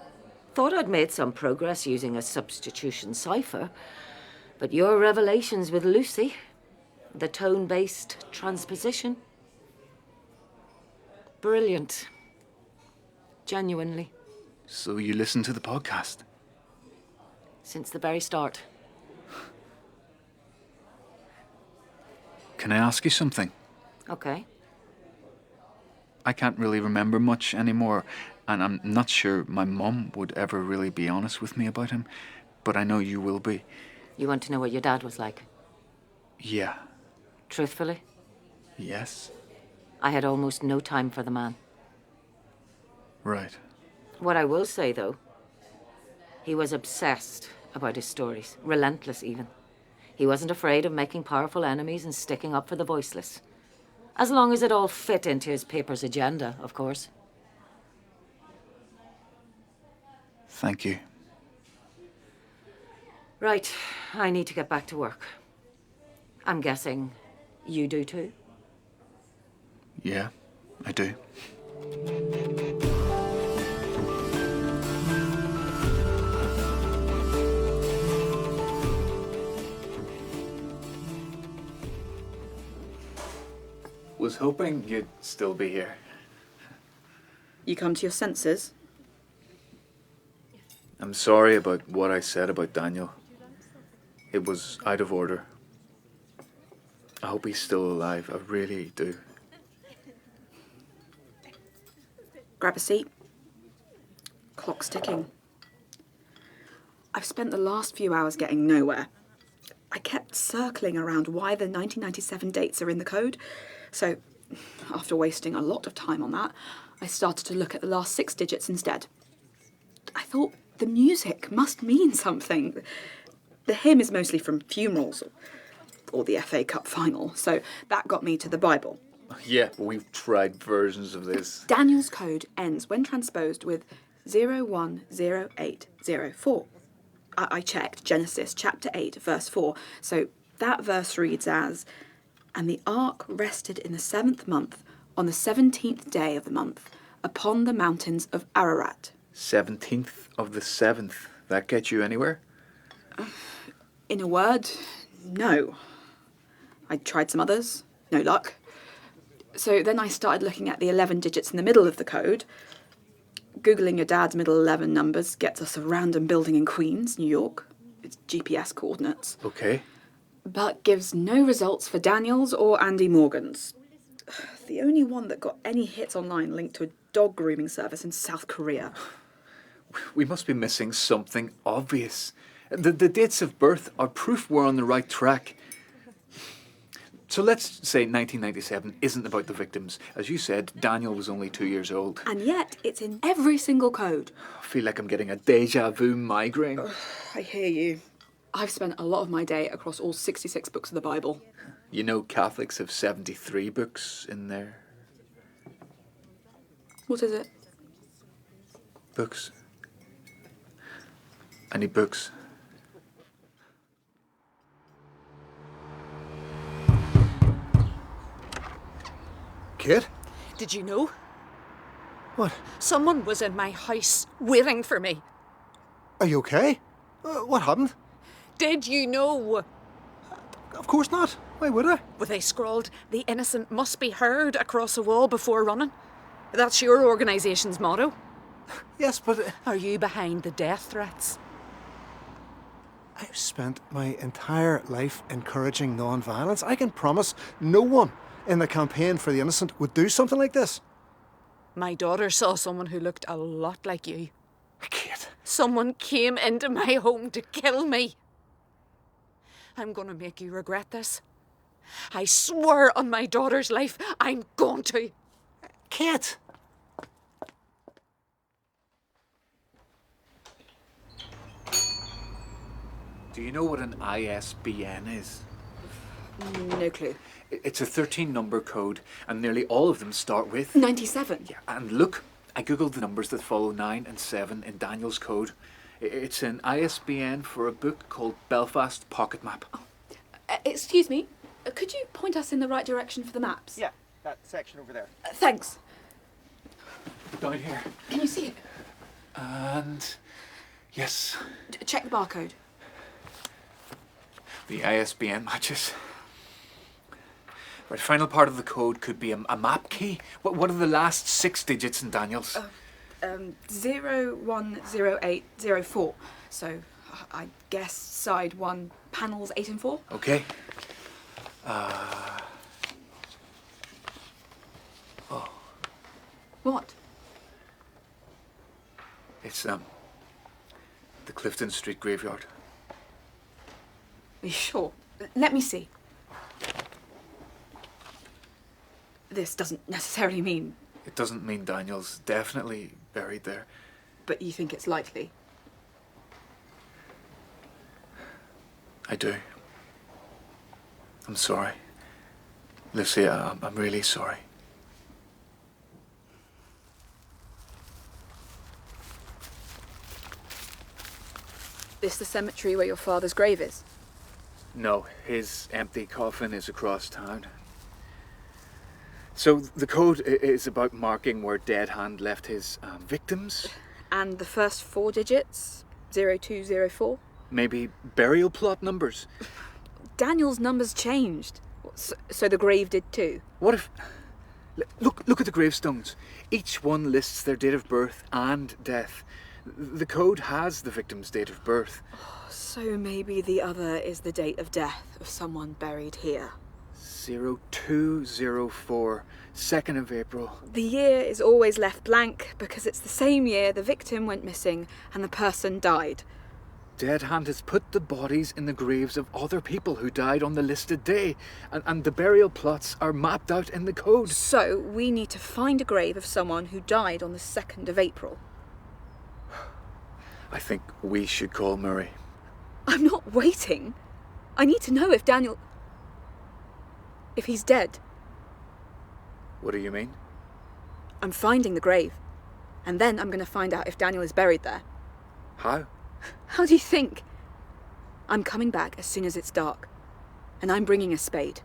Thought I'd made some progress using a substitution cipher, but your revelations with Lucy, the tone-based transposition, brilliant. Genuinely. So you listened to the podcast? Since the very start. Can I ask you something? Okay. I can't really remember much anymore, and I'm not sure my mum would ever really be honest with me about him, but I know you will be. You want to know what your dad was like? Yeah. Truthfully? Yes. I had almost no time for the man. Right. What I will say, though, he was obsessed about his stories, relentless even. He wasn't afraid of making powerful enemies and sticking up for the voiceless. As long as it all fit into his paper's agenda, of course. Thank you. Right, I need to get back to work. I'm guessing you do too? Yeah, I do. Was hoping you'd still be here. You come to your senses? I'm sorry about what I said about Daniel. It was out of order. I hope he's still alive. I really do. Grab a seat. Clock's ticking. I've spent the last few hours getting nowhere. I kept circling around why the 1997 dates are in the code. So, after wasting a lot of time on that, I started to look at the last 6 digits instead. I thought the music must mean something. The hymn is mostly from funerals or the FA Cup final, so that got me to the Bible. Yeah, we've tried versions of this. Daniel's code ends when transposed with 010804. I checked Genesis chapter 8, verse 4, so that verse reads as, "And the ark rested in the 7th month, on the 17th day of the month, upon the mountains of Ararat." 17th of the 7th. That get you anywhere? In a word, no. I tried some others, no luck. So then I started looking at the 11 digits in the middle of the code. Googling your dad's middle 11 numbers gets us a random building in Queens, New York. It's GPS coordinates. Okay. But gives no results for Daniel's or Andy Morgan's. The only one that got any hits online linked to a dog grooming service in South Korea. We must be missing something obvious. The dates of birth are proof we're on the right track. So let's say 1997 isn't about the victims. As you said, Daniel was only 2 years old. And yet, it's in every single code. I feel like I'm getting a deja vu migraine. I hear you. I've spent a lot of my day across all 66 books of the Bible. You know Catholics have 73 books in there. What is it? Books. I need books. Kate? Did you know? What? Someone was in my house waiting for me. Are you okay? What happened? Did you know? Of course not. Why would I? Well, they scrawled, "The innocent must be heard" across a wall before running. That's your organisation's motto. Yes, but... Are you behind the death threats? I've spent my entire life encouraging non-violence. I can promise no one in the campaign for the innocent would do something like this. My daughter saw someone who looked a lot like you. Kate. Someone came into my home to kill me. I'm going to make you regret this. I swear on my daughter's life, I'm going to. Kate! Do you know what an ISBN is? No clue. It's a 13-number code, and nearly all of them start with 97. Yeah, and look, I googled the numbers that follow 9 and 7 in Daniel's code. It's an ISBN for a book called Belfast Pocket Map. Excuse me, could you point us in the right direction for the maps? Yeah, that section over there. Thanks. Down here. Can you see it? And yes, Check the barcode. the ISBN matches. Right, final part of the code could be a map key. What are the last 6 digits in Daniel's? 010804. So I guess side 1, panels 8 and 4. Okay. What? It's the Clifton Street graveyard. Are you sure? Let me see. This doesn't necessarily mean... It doesn't mean Daniel's definitely buried there. But you think it's likely? I do. I'm sorry. Lucy, I'm really sorry. This the cemetery where your father's grave is? No, his empty coffin is across town. So the code is about marking where Dead Hand left his victims. And the first 4 digits? 0204? Maybe burial plot numbers. Daniel's numbers changed. So the grave did too? What if... Look at the gravestones. Each one lists their date of birth and death. The code has the victim's date of birth. So maybe the other is the date of death of someone buried here. 0204, 2nd of April. The year is always left blank because it's the same year the victim went missing and the person died. Dead Hand has put the bodies in the graves of other people who died on the listed day, and the burial plots are mapped out in the code. So we need to find a grave of someone who died on the 2nd of April. I think we should call Murray. I'm not waiting. I need to know if Daniel... if he's dead. What do you mean? I'm finding the grave. And then I'm going to find out if Daniel is buried there. How? How do you think? I'm coming back as soon as it's dark. And I'm bringing a spade.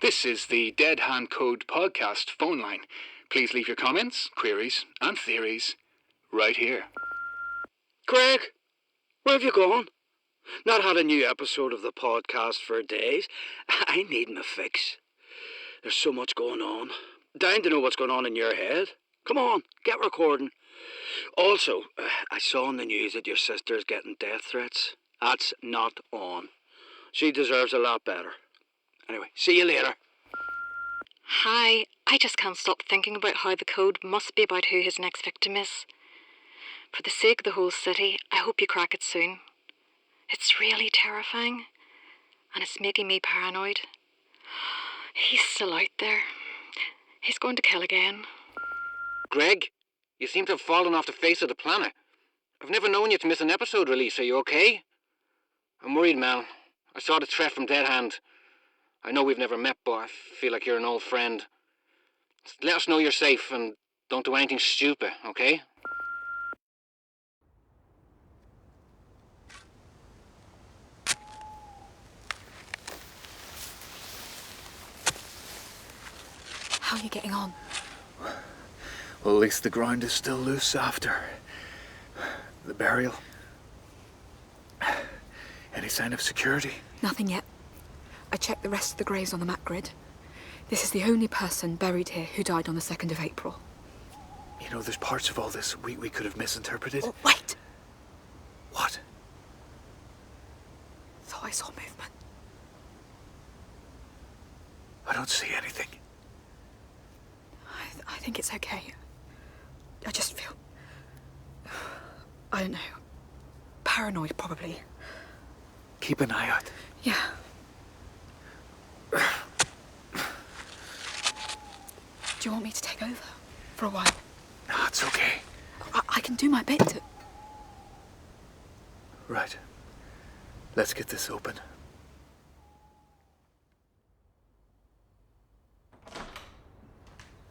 This is the Dead Hand Code podcast phone line. Please leave your comments, queries, and theories right here. Greg, where have you gone? Not had a new episode of the podcast for days. I need my fix. There's so much going on. Dying to know what's going on in your head. Come on, get recording. Also, I saw on the news that your sister's getting death threats. That's not on. She deserves a lot better. Anyway, see you later. Hi, I just can't stop thinking about how the code must be about who his next victim is. For the sake of the whole city, I hope you crack it soon. It's really terrifying, and it's making me paranoid. He's still out there. He's going to kill again. Greg, you seem to have fallen off the face of the planet. I've never known you to miss an episode release. Are you okay? I'm worried, Mel. I saw the threat from Dead Hand. I know we've never met, but I feel like you're an old friend. Let us know you're safe and don't do anything stupid, okay? How are you getting on? Well, at least the ground is still loose after the burial. Any sign of security? Nothing yet. I checked the rest of the graves on the map grid. This is the only person buried here who died on the 2nd of April. You know, there's parts of all this we could have misinterpreted. Oh, wait! What? Thought I saw movement. I don't see anything. I think it's okay. I just feel... I don't know. Paranoid, probably. Keep an eye out. Yeah. Do you want me to take over for a while? No, it's okay. I can do my bit to... Right. Let's get this open.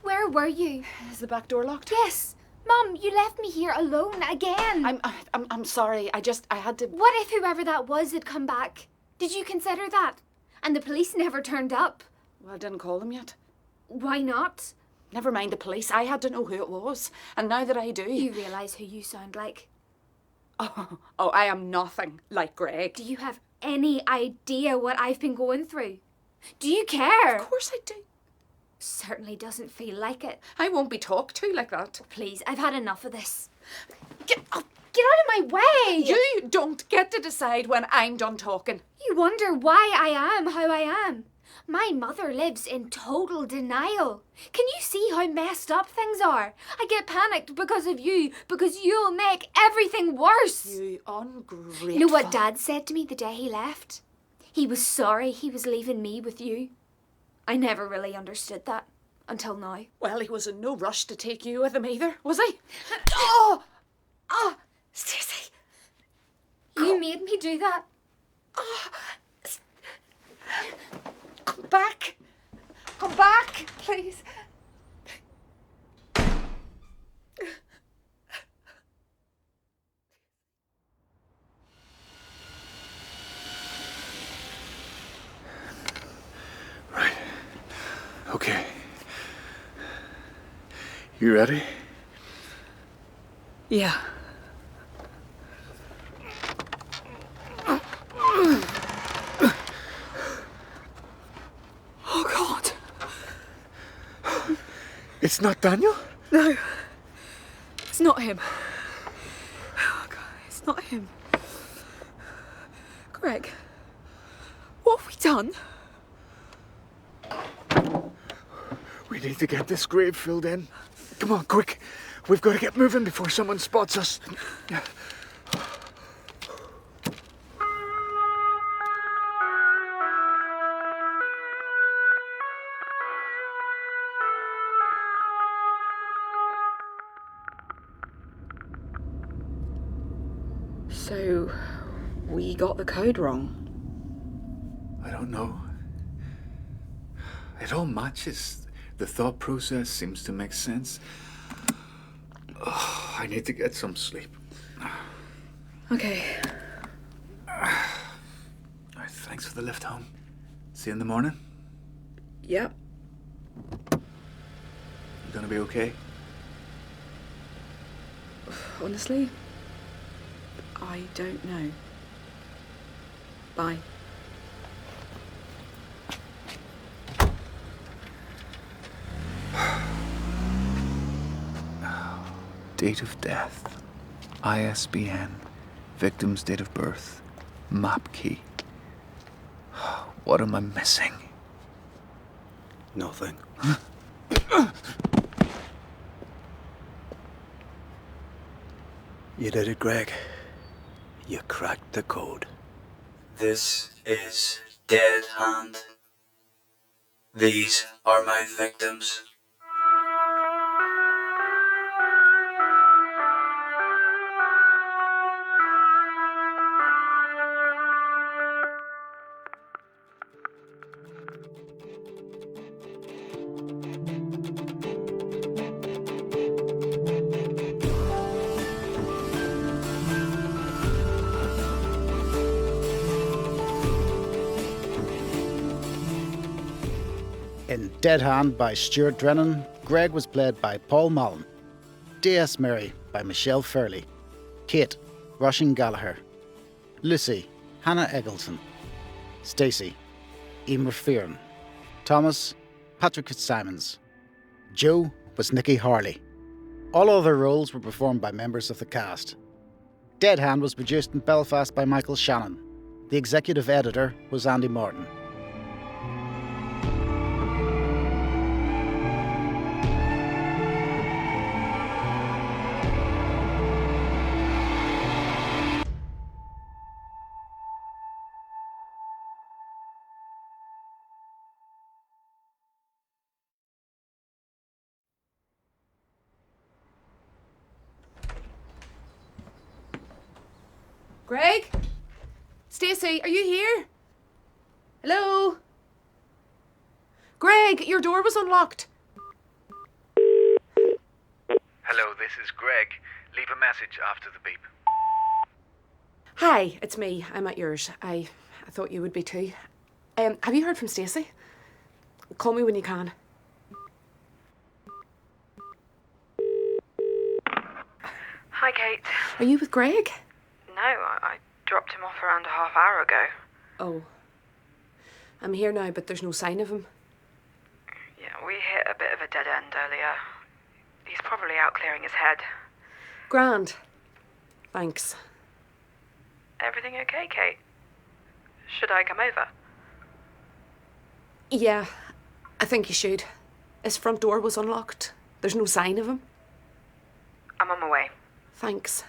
Where were you? Is the back door locked? Yes. Mum, you left me here alone again. I'm sorry. I had to... What if whoever that was had come back? Did you consider that? And the police never turned up. Well, I didn't call them yet. Why not? Never mind the police. I had to know who it was. And now that I do... You realise who you sound like? Oh, I am nothing like Greg. Do you have any idea what I've been going through? Do you care? Of course I do. Certainly doesn't feel like it. I won't be talked to like that. Please, I've had enough of this. Get out of my way! You don't get to decide when I'm done talking. You wonder why I am how I am. My mother lives in total denial. Can you see how messed up things are? I get panicked because of you, because you'll make everything worse. You ungrateful... You know what Dad said to me the day he left? He was sorry he was leaving me with you. I never really understood that until now. Well, he was in no rush to take you with him either, was he? Oh! Stacey! You made me do that. Come back! Come back, please. Right. Okay. You ready? Yeah. Oh, God. It's not Daniel? No. It's not him. Oh, God, it's not him. Greg, what have we done? We need to get this grave filled in. Come on, quick. We've got to get moving before someone spots us. So, we got the code wrong. I don't know. It all matches. The thought process seems to make sense. Oh, I need to get some sleep. Okay. Alright, thanks for the lift home. See you in the morning. Yep. You gonna be okay? Honestly, I don't know. Bye. Date of death, ISBN, victim's date of birth, map key. What am I missing? Nothing. You did it, Greg. You cracked the code. This is Dead Hand. These are my victims. In Dead Hand by Stuart Drennan, Greg was played by Paul Mullen. D.S. Mary by Michelle Fairley. Kate, Roisin Gallagher. Lucy, Hannah Eggleton. Stacey, Emer Fearon. Thomas, Patrick Fitzsimons. Joe was Nicky Harley. All other roles were performed by members of the cast. Dead Hand was produced in Belfast by Michael Shannon. The executive editor was Andy Martin. Greg? Stacey, are you here? Hello? Greg, your door was unlocked. Hello, this is Greg. Leave a message after the beep. Hi, it's me. I'm at yours. I thought you would be too. Have you heard from Stacey? Call me when you can. Hi, Kate. Are you with Greg? No, I dropped him off around a half hour ago. Oh. I'm here now, but there's no sign of him. Yeah, we hit a bit of a dead end earlier. He's probably out clearing his head. Grand. Thanks. Everything okay, Kate? Should I come over? Yeah, I think you should. His front door was unlocked. There's no sign of him. I'm on my way. Thanks.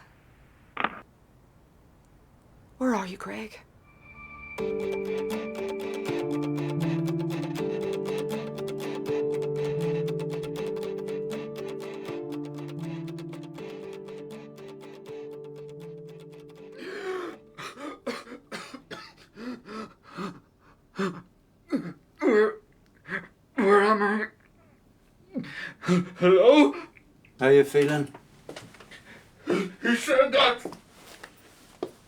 Where are you, Greg? Where am I? Hello? How you feeling? Who said that?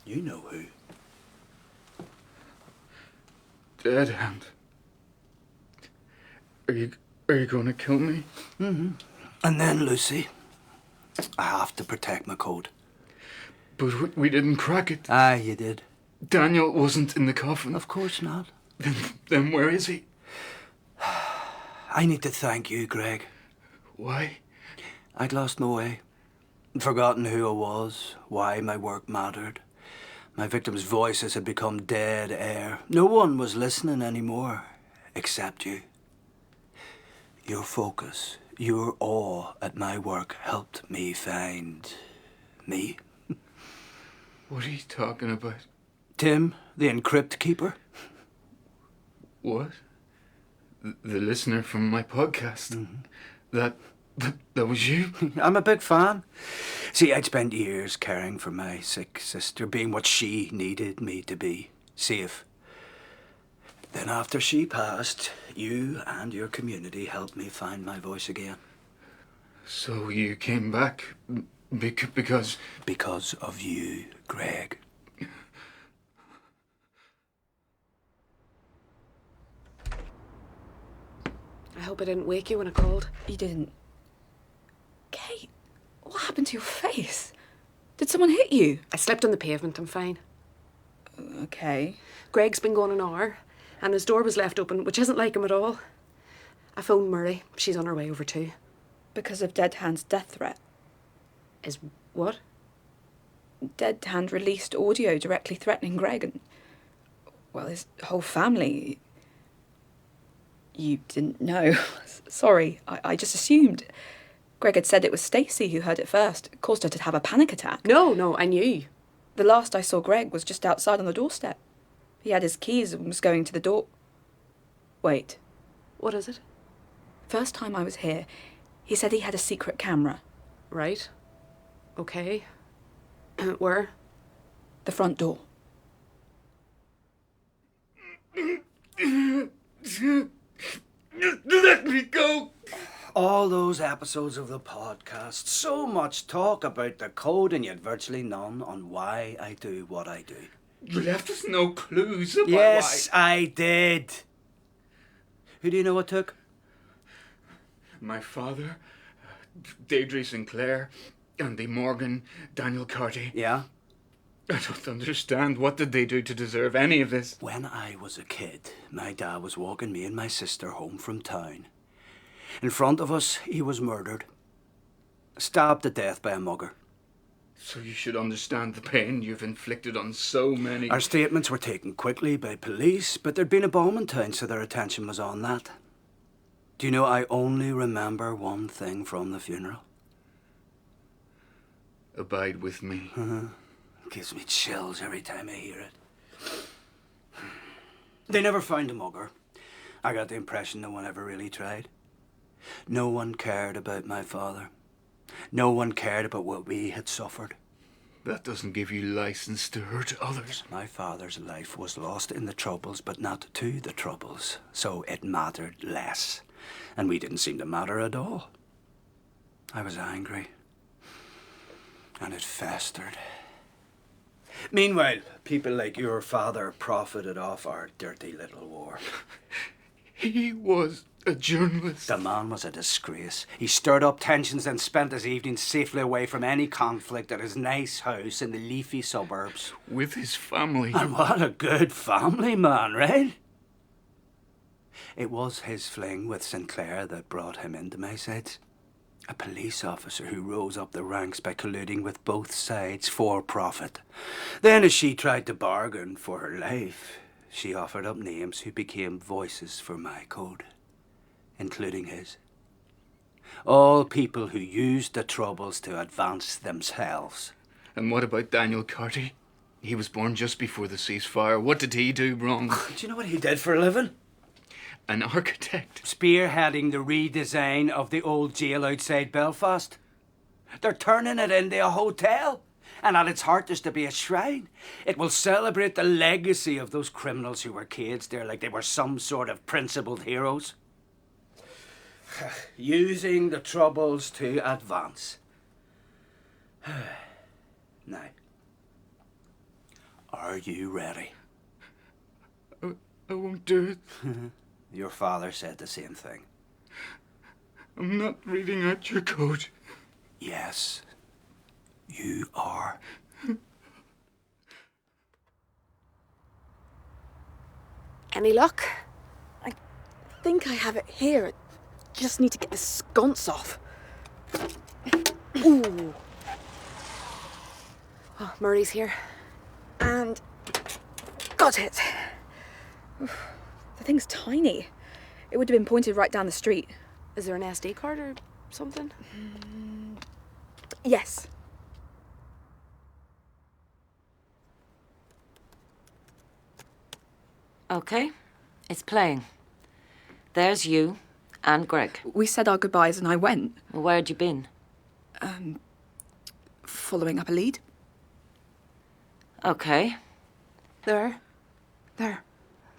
You know who. Dead hand. Are you going to kill me? Mm-hmm. And then, Lucy, I have to protect my code. But we didn't crack it. Aye, you did. Daniel wasn't in the coffin. Of course not. Then where is he? I need to thank you, Greg. Why? I'd lost my way. Forgotten who I was, why my work mattered. My victims' voices had become dead air. No one was listening anymore, except you. Your focus, your awe at my work helped me find me. What are you talking about? Tim, the encrypt keeper. What? The listener from my podcast? Mm-hmm. That was you? I'm a big fan. See, I'd spent years caring for my sick sister, being what she needed me to be, safe. Then after she passed, you and your community helped me find my voice again. So you came back because... Because of you, Greg. I hope I didn't wake you when I called. You didn't. Kate, what happened to your face? Did someone hit you? I slipped on the pavement. I'm fine. Okay. Greg's been gone an hour, and his door was left open, which isn't like him at all. I phoned Murray. She's on her way over too. Because of Dead Hand's death threat. Is what? Dead Hand released audio directly threatening Greg and, well, his whole family. You didn't know. Sorry, I just assumed. Greg had said it was Stacey who heard it first. It caused her to have a panic attack. No, I knew. The last I saw Greg was just outside on the doorstep. He had his keys and was going to the door. Wait. What is it? First time I was here, he said he had a secret camera. Right. Okay. Where? The front door. Let me go! All those episodes of the podcast, so much talk about the code and yet virtually none on why I do what I do. You left us no clues about Yes, why. I did. Who do you know I took? My father, Deirdre Sinclair, Andy Morgan, Daniel Carty. Yeah? I don't understand. What did they do to deserve any of this? When I was a kid, my dad was walking me and my sister home from town. In front of us, he was murdered. Stabbed to death by a mugger. So you should understand the pain you've inflicted on so many... Our statements were taken quickly by police, but there'd been a bomb in town, so their attention was on that. Do you know, I only remember one thing from the funeral. Abide with me. Gives me chills every time I hear it. They never found a mugger. I got the impression no one ever really tried. No one cared about my father. No one cared about what we had suffered. That doesn't give you license to hurt others. My father's life was lost in the Troubles, but not to the Troubles, so it mattered less. And we didn't seem to matter at all. I was angry, and it festered. Meanwhile, people like your father profited off our dirty little war. He was a journalist. The man was a disgrace. He stirred up tensions and spent his evenings safely away from any conflict at his nice house in the leafy suburbs. With his family. And what a good family man, right? It was his fling with Sinclair that brought him into my sights. A police officer who rose up the ranks by colluding with both sides for profit. Then as she tried to bargain for her life, she offered up names who became voices for my code, including his. All people who used the Troubles to advance themselves. And what about Daniel Carty? He was born just before the ceasefire. What did he do wrong? Do you know what he did for a living? An architect. Spearheading the redesign of the old jail outside Belfast. They're turning it into a hotel. And at its heart there's to be a shrine. It will celebrate the legacy of those criminals who were caged there like they were some sort of principled heroes. Using the Troubles to advance. Now, are you ready? I won't do it. Your father said the same thing. I'm not reading out your code. Yes, you are. Any luck? I think I have it here. I just need to get the sconce off. Ooh. Oh, Murray's here. And got it. The thing's tiny. It would have been pointed right down the street. Is there an SD card or something? Yes. Okay, it's playing. There's you and Greg. We said our goodbyes and I went. Where'd you been? Following up a lead. Okay. There. There's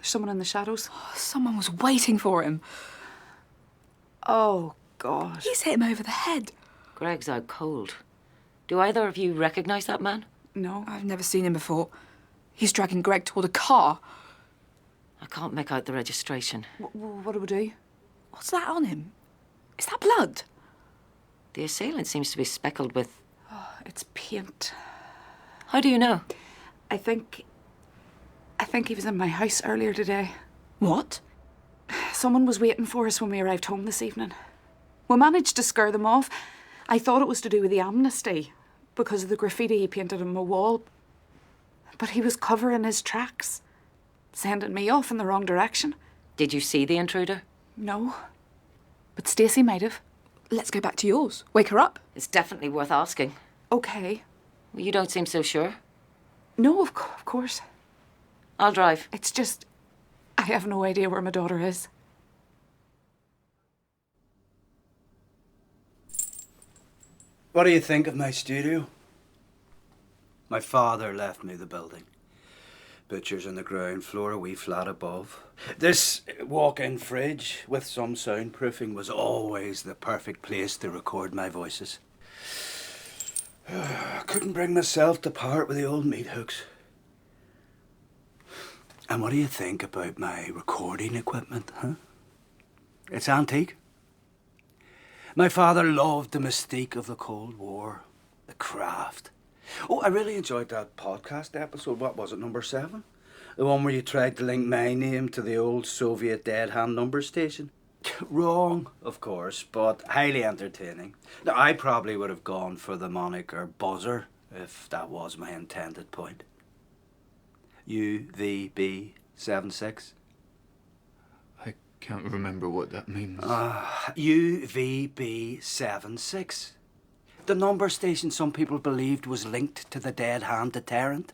someone in the shadows. Someone was waiting for him. Oh, God. He's hit him over the head. Greg's out cold. Do either of you recognise that man? No. I've never seen him before. He's dragging Greg toward a car. I can't make out the registration. What do we do? What's that on him? Is that blood? The assailant seems to be speckled with... Oh, it's paint. How do you know? I think he was in my house earlier today. What? Someone was waiting for us when we arrived home this evening. We managed to scare them off. I thought it was to do with the amnesty, because of the graffiti he painted on my wall. But he was covering his tracks, sending me off in the wrong direction. Did you see the intruder? No. But Stacey might have. Let's go back to yours. Wake her up. It's definitely worth asking. Okay. Well, you don't seem so sure. No, of course. I'll drive. It's just, I have no idea where my daughter is. What do you think of my studio? My father left me the building. Butcher's on the ground floor, a wee flat above. This walk-in fridge with some soundproofing was always the perfect place to record my voices. I couldn't bring myself to part with the old meat hooks. And what do you think about my recording equipment, huh? It's antique. My father loved the mystique of the Cold War, the craft. Oh, I really enjoyed that podcast episode. What was it, number 7? The one where you tried to link my name to the old Soviet dead hand number station. Wrong, of course, but highly entertaining. Now, I probably would have gone for the moniker Buzzer if that was my intended point. UVB76. I can't remember what that means. UVB76. The number station some people believed was linked to the dead hand deterrent.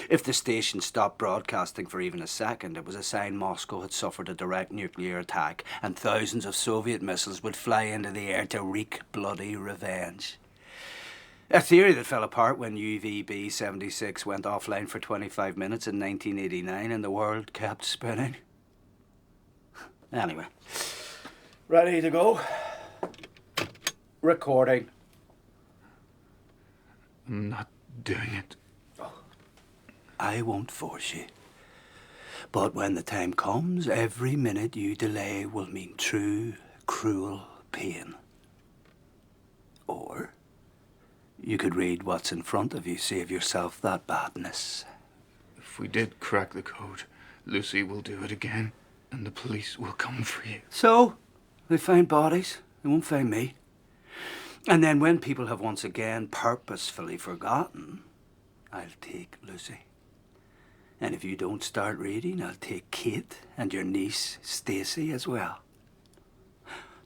If the station stopped broadcasting for even a second, it was a sign Moscow had suffered a direct nuclear attack and thousands of Soviet missiles would fly into the air to wreak bloody revenge. A theory that fell apart when UVB 76 went offline for 25 minutes in 1989 and the world kept spinning. Anyway, ready to go? Recording. I'm not doing it. I won't force you. But when the time comes, every minute you delay will mean true, cruel pain. Or you could read what's in front of you, save yourself that badness. If we did crack the code, Lucy will do it again, and the police will come for you. So, they find bodies. They won't find me. And then when people have once again purposefully forgotten, I'll take Lucy. And if you don't start reading, I'll take Kate and your niece, Stacey, as well.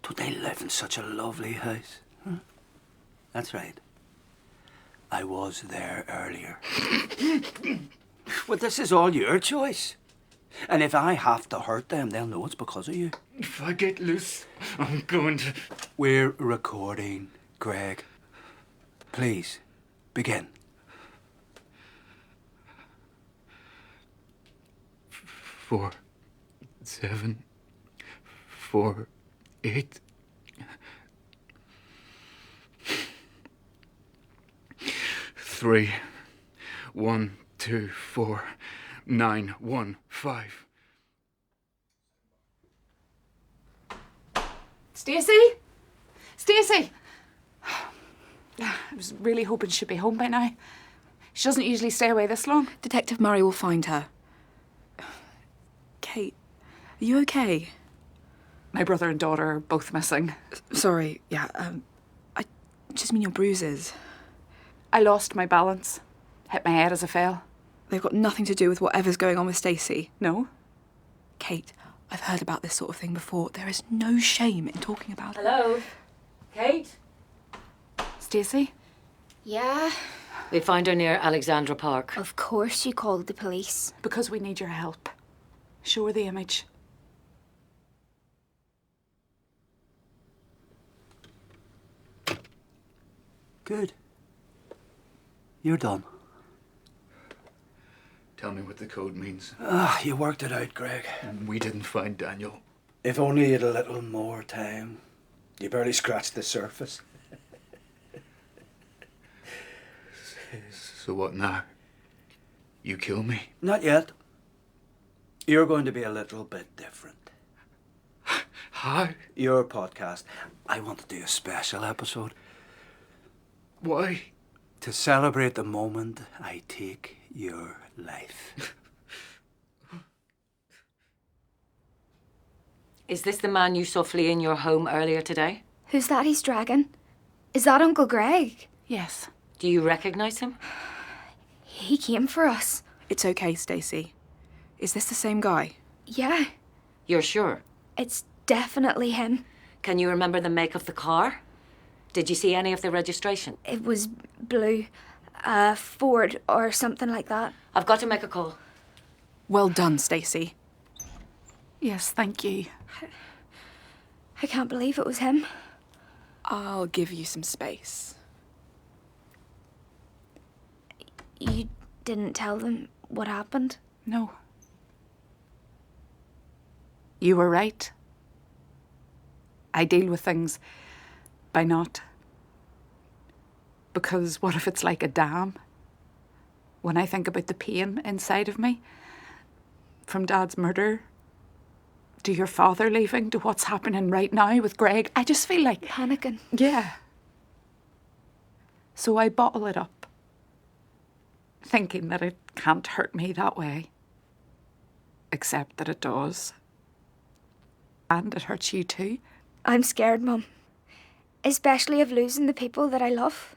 Don't they live in such a lovely house? Huh? That's right. I was there earlier. Well, this is all your choice. And if I have to hurt them, they'll know it's because of you. If I get loose, I'm going to... We're recording, Greg. Please, begin. 4, 7, 4, 8. 3, 1, 2, 4, 9, 1, 5. Stacey? Stacey! I was really hoping she'd be home by now. She doesn't usually stay away this long. Detective Murray will find her. Kate, are you okay? My brother and daughter are both missing. Sorry, yeah, I just mean your bruises. I lost my balance. Hit my head as I fell. They've got nothing to do with whatever's going on with Stacey. No? Kate, I've heard about this sort of thing before. There is no shame in talking about it. Hello? Kate? Stacey? Yeah? We found her near Alexandra Park. Of course you called the police. Because we need your help. Show her the image. Good. You're done. Tell me what the code means. You worked it out, Greg. We didn't find Daniel. If only you had a little more time. You barely scratched the surface. So what now? You kill me? Not yet. You're going to be a little bit different. How? Your podcast. I want to do a special episode. Why? To celebrate the moment I take your life. Is this the man you saw fleeing your home earlier today? Who's that he's dragging? Is that Uncle Greg? Yes. Do you recognise him? He came for us. It's okay, Stacey. Is this the same guy? Yeah. You're sure? It's definitely him. Can you remember the make of the car? Did you see any of the registration? It was blue. Ford or something like that. I've got to make a call. Well done, Stacey. Yes, thank you. I can't believe it was him. I'll give you some space. You didn't tell them what happened? No. You were right. I deal with things by not. Because what if it's like a dam? When I think about the pain inside of me, from Dad's murder, to your father leaving, to what's happening right now with Greg, I just feel like... Panicking. Yeah. So I bottle it up, thinking that it can't hurt me that way. Except that it does. And it hurts you too. I'm scared, Mum. Especially of losing the people that I love.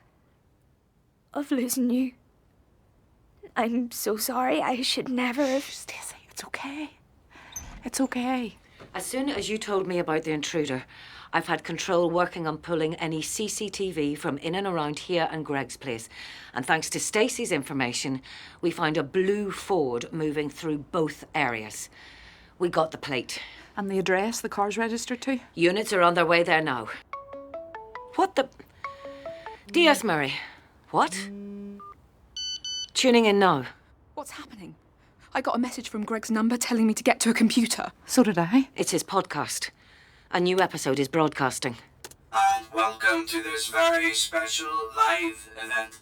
Of losing you. I'm so sorry. I should never have... Stacey, it's okay. It's okay. As soon as you told me about the intruder, I've had control working on pulling any CCTV from in and around here and Greg's place. And thanks to Stacey's information, we found a blue Ford moving through both areas. We got the plate. And the address the car's registered to? Units are on their way there now. What the... DS Murray, What? Tuning in now. What's happening? I got a message from Greg's number telling me to get to a computer. So did I. It's his podcast. A new episode is broadcasting. And welcome to this very special live event.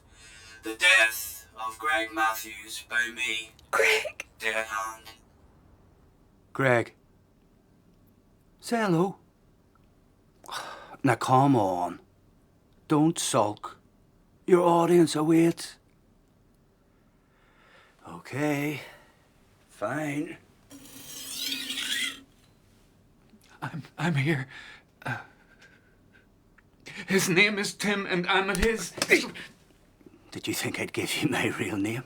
The death of Greg Matthews by me. Greg! Dead hand. Greg. Say hello. Now come on. Don't sulk. Your audience awaits. Okay. Fine. I'm here. His name is Tim, and I'm at his. Did you think I'd give you my real name?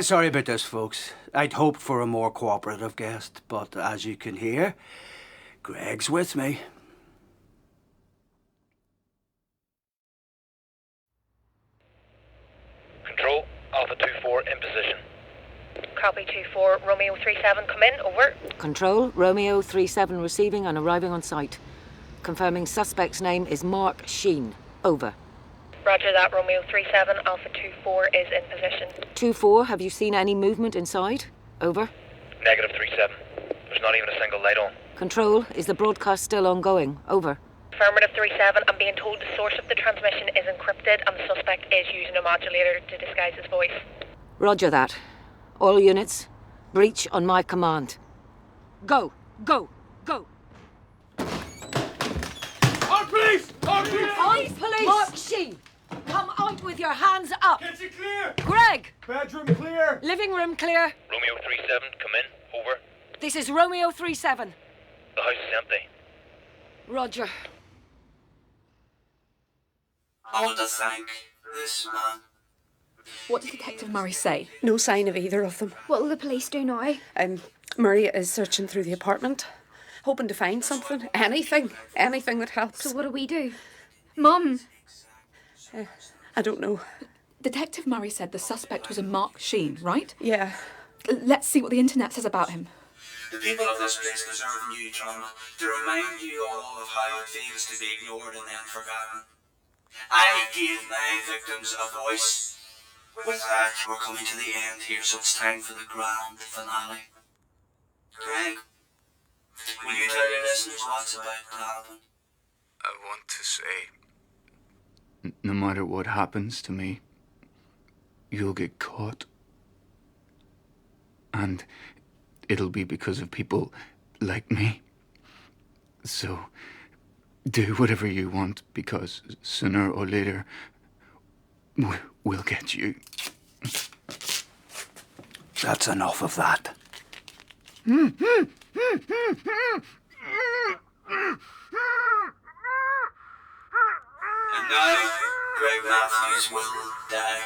Sorry about this, folks. I'd hoped for a more cooperative guest, but as you can hear, Greg's with me. Control, Alpha 2-4 in position. Copy 2-4, Romeo 37, come in, over. Control, Romeo 37 receiving and arriving on site. Confirming suspect's name is Mark Sheen. Over. Roger that, Romeo 37, Alpha 2-4 is in position. 2-4, have you seen any movement inside? Over. Negative 3-7. There's not even a single light on. Control, is the broadcast still ongoing? Over. Affirmative 37, I'm being told the source of the transmission is encrypted and the suspect is using a modulator to disguise his voice. Roger that. All units, breach on my command. Go! Go! Go! Our police! Our police! On police! Mark Sheen! Come out with your hands up! Gets it clear! Greg! Bedroom clear! Living room clear. Romeo 37, come in, over. This is Romeo 37. The house is empty. Roger. I want to thank this man. What did Detective Murray say? No sign of either of them. What will the police do now? Murray is searching through the apartment, hoping to find something. Anything that helps. So what do we do? Mum! I don't know. Detective Murray said the suspect was a Mark Sheen, right? Yeah. Let's see what the internet says about him. The people of this place deserve new trauma to remind you all of how it feels to be ignored and then forgotten. I gave my victims a voice. With that, we're coming to the end here, so it's time for the grand finale. Greg, will you tell your listeners what's about to happen? I want to say, no matter what happens to me, you'll get caught. And it'll be because of people like me. So, do whatever you want, because sooner or later, we'll get you. That's enough of that. And now, Greg Matthews will die.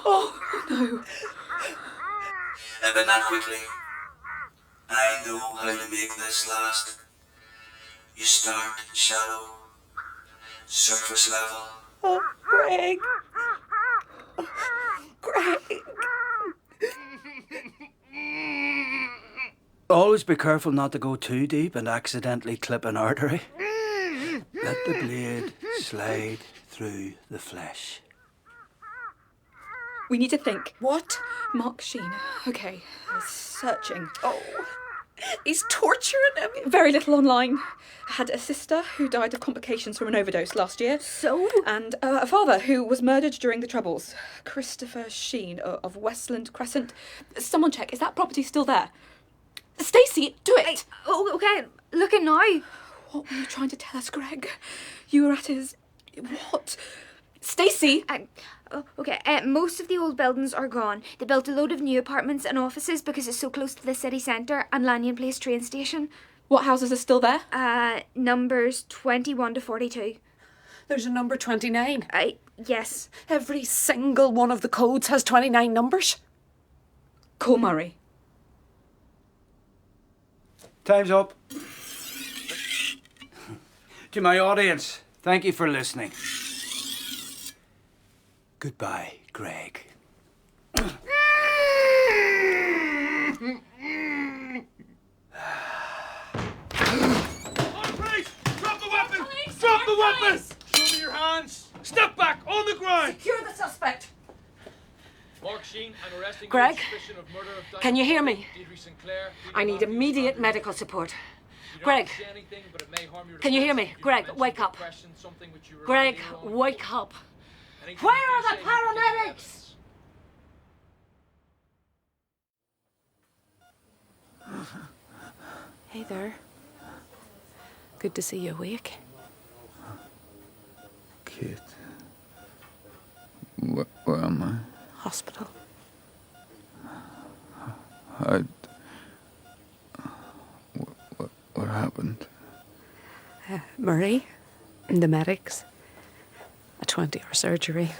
Oh, no. But not quickly. I know how to make this last. You start in shadow, surface level. Oh, Greg. Greg. Always be careful not to go too deep and accidentally clip an artery. Let the blade slide through the flesh. We need to think. What? Mark Sheen. Okay. Searching. Oh. He's torturing him. Very little online. Had a sister who died of complications from an overdose last year. So? And a father who was murdered during the Troubles. Christopher Sheen of Westland Crescent. Someone check, is that property still there? Stacey, do it! Oh, okay. Looking now. What were you trying to tell us, Greg? You were at his... What? Stacey! Okay, most of the old buildings are gone. They built a load of new apartments and offices because it's so close to the city centre and Lanyon Place train station. What houses are still there? Numbers 21 to 42. There's a number 29. Yes. Every single one of the codes has 29 numbers. Call Murray. Time's up. To my audience, thank you for listening. Goodbye, Greg. Police! Drop the weapon! Drop the weapon! Show me your hands! hands! Step back! On the ground! Secure the suspect! Mark Sheen, I'm arresting Greg, you on suspicion of murder of Daniel can you hear Carney, me? Deirdre Sinclair, I need immediate medical support. Greg, can you hear me? Greg, wake up. Greg, wake up. Where are the paramedics? Hey there. Good to see you awake. Kate. Where am I? Hospital. What happened? Murray, the medics, a 20-hour surgery.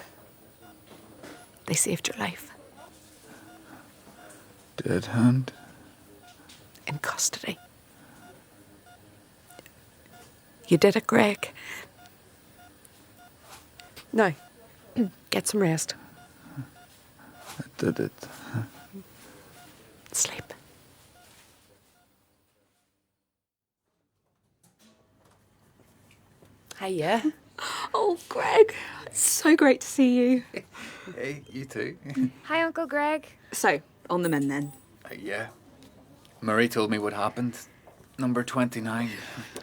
They saved your life. Dead hand? In custody. You did it, Greg. Now, get some rest. I did it. Sleep. Hiya. Oh, Greg. So great to see you. Hey, you too. Hi, Uncle Greg. So, on the mend then. Yeah. Murray told me what happened. Number 29.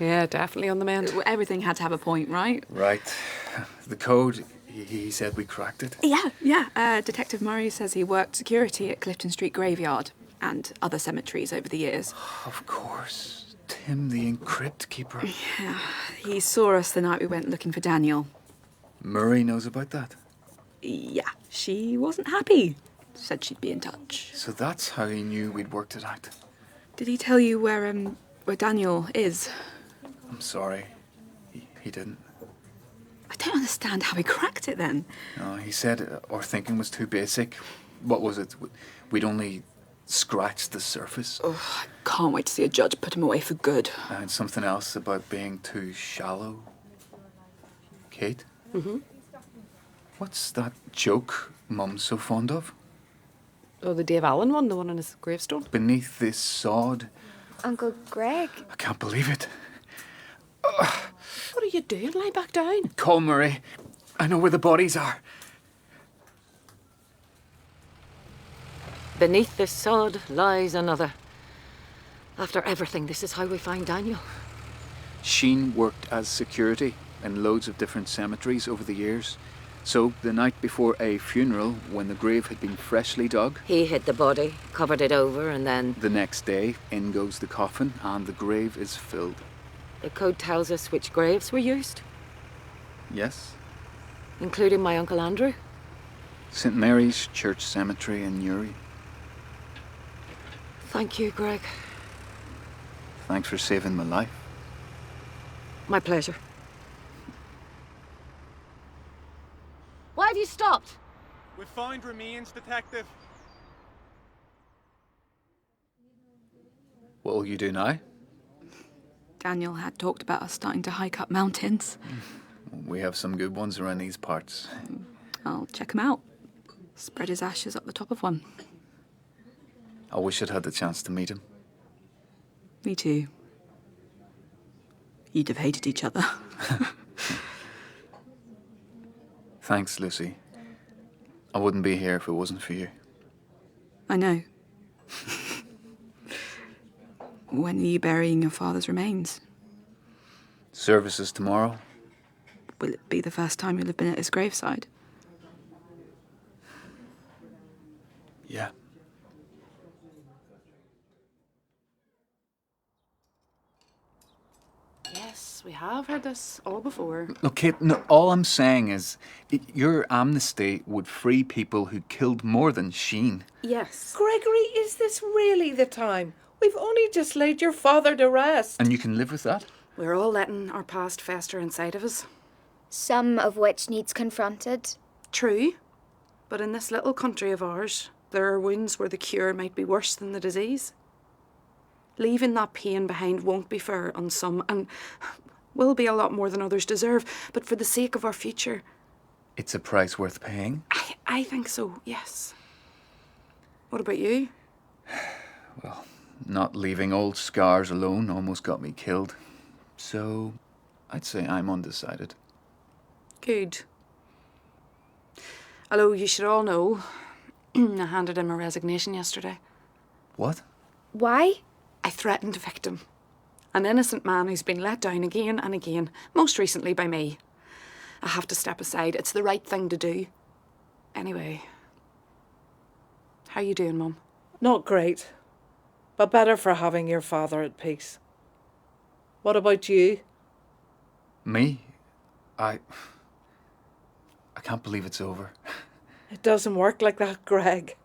Yeah, definitely on the mend. Everything had to have a point, right? Right. The code, he said we cracked it. Yeah. Detective Murray says he worked security at Clifton Street Graveyard and other cemeteries over the years. Of course. Tim, the encrypt keeper. Yeah. He saw us the night we went looking for Daniel. Murray knows about that? Yeah. She wasn't happy. Said she'd be in touch. So that's how he knew we'd worked it out. Did he tell you where Daniel is? I'm sorry. He didn't. I don't understand how he cracked it then. No, he said our thinking was too basic. What was it? We'd only scratched the surface. Oh, I can't wait to see a judge put him away for good. And something else about being too shallow. Kate? Mm-hmm. What's that joke Mum's so fond of? Oh, the Dave Allen one, the one on his gravestone? Beneath this sod. Uncle Greg. I can't believe it. What are you doing? Lie back down. Call Murray. I know where the bodies are. Beneath this sod lies another. After everything, this is how we find Daniel. Sheen worked as security in loads of different cemeteries over the years. So, the night before a funeral, when the grave had been freshly dug... He hid the body, covered it over, and then... The next day, in goes the coffin, and the grave is filled. The code tells us which graves were used. Yes? Including my Uncle Andrew. St. Mary's Church Cemetery in Newry. Thank you, Greg. Thanks for saving my life. My pleasure. Why have you stopped? We found remains, Detective. What'll you do now? Daniel had talked about us starting to hike up mountains. We have some good ones around these parts. I'll check him out. Spread his ashes up the top of one. I wish I'd had the chance to meet him. Me too. You'd have hated each other. Thanks, Lucy. I wouldn't be here if it wasn't for you. I know. When are you burying your father's remains? Services tomorrow. Will it be the first time you'll have been at his graveside? Yeah. Yes, we have heard this all before. Look, Kate, no, all I'm saying is your amnesty would free people who killed more than Sheen. Yes. Gregory, is this really the time? We've only just laid your father to rest. And you can live with that? We're all letting our past fester inside of us. Some of which needs confronted. True. But in this little country of ours, there are wounds where the cure might be worse than the disease. Leaving that pain behind won't be fair on some, and will be a lot more than others deserve. But for the sake of our future... It's a price worth paying? I think so, yes. What about you? Well, not leaving old scars alone almost got me killed. So, I'd say I'm undecided. Good. Although you should all know, I handed in my resignation yesterday. What? Why? I threatened a victim. An innocent man who's been let down again and again, most recently by me. I have to step aside. It's the right thing to do. Anyway, how you doing, Mum? Not great, but better for having your father at peace. What about you? Me? I can't believe it's over. It doesn't work like that, Greg.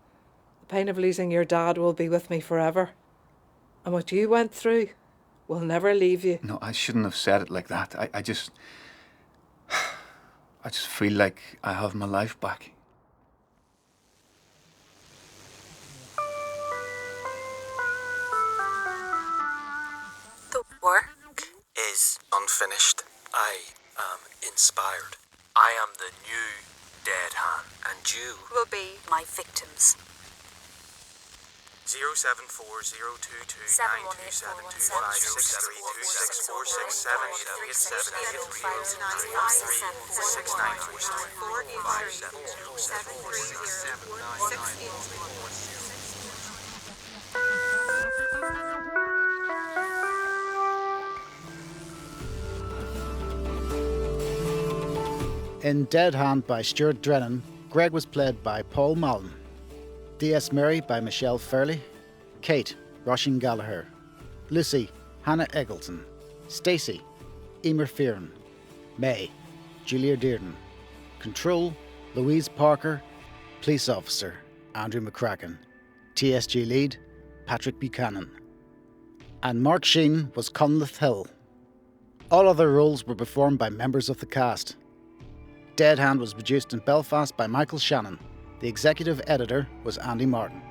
The pain of losing your dad will be with me forever. And what you went through will never leave you. No, I shouldn't have said it like that. I just feel like I have my life back. The work is unfinished. I am inspired. I am the new dead hand, and you will be my victims. 074022787. In Dead Hand by Stuart Drennan, Greg was played by Paul Mallon. D.S. Mary by Michelle Fairley. Kate, Roisin Gallagher. Lucy, Hannah Eggleton. Stacey, Emer Fearon. May, Julia Dearden. Control, Louise Parker. Police Officer, Andrew McCracken. TSG Lead, Patrick Buchanan. And Mark Sheen was Conleth Hill. All other roles were performed by members of the cast. Dead Hand was produced in Belfast by Michael Shannon. The executive editor was Andy Martin.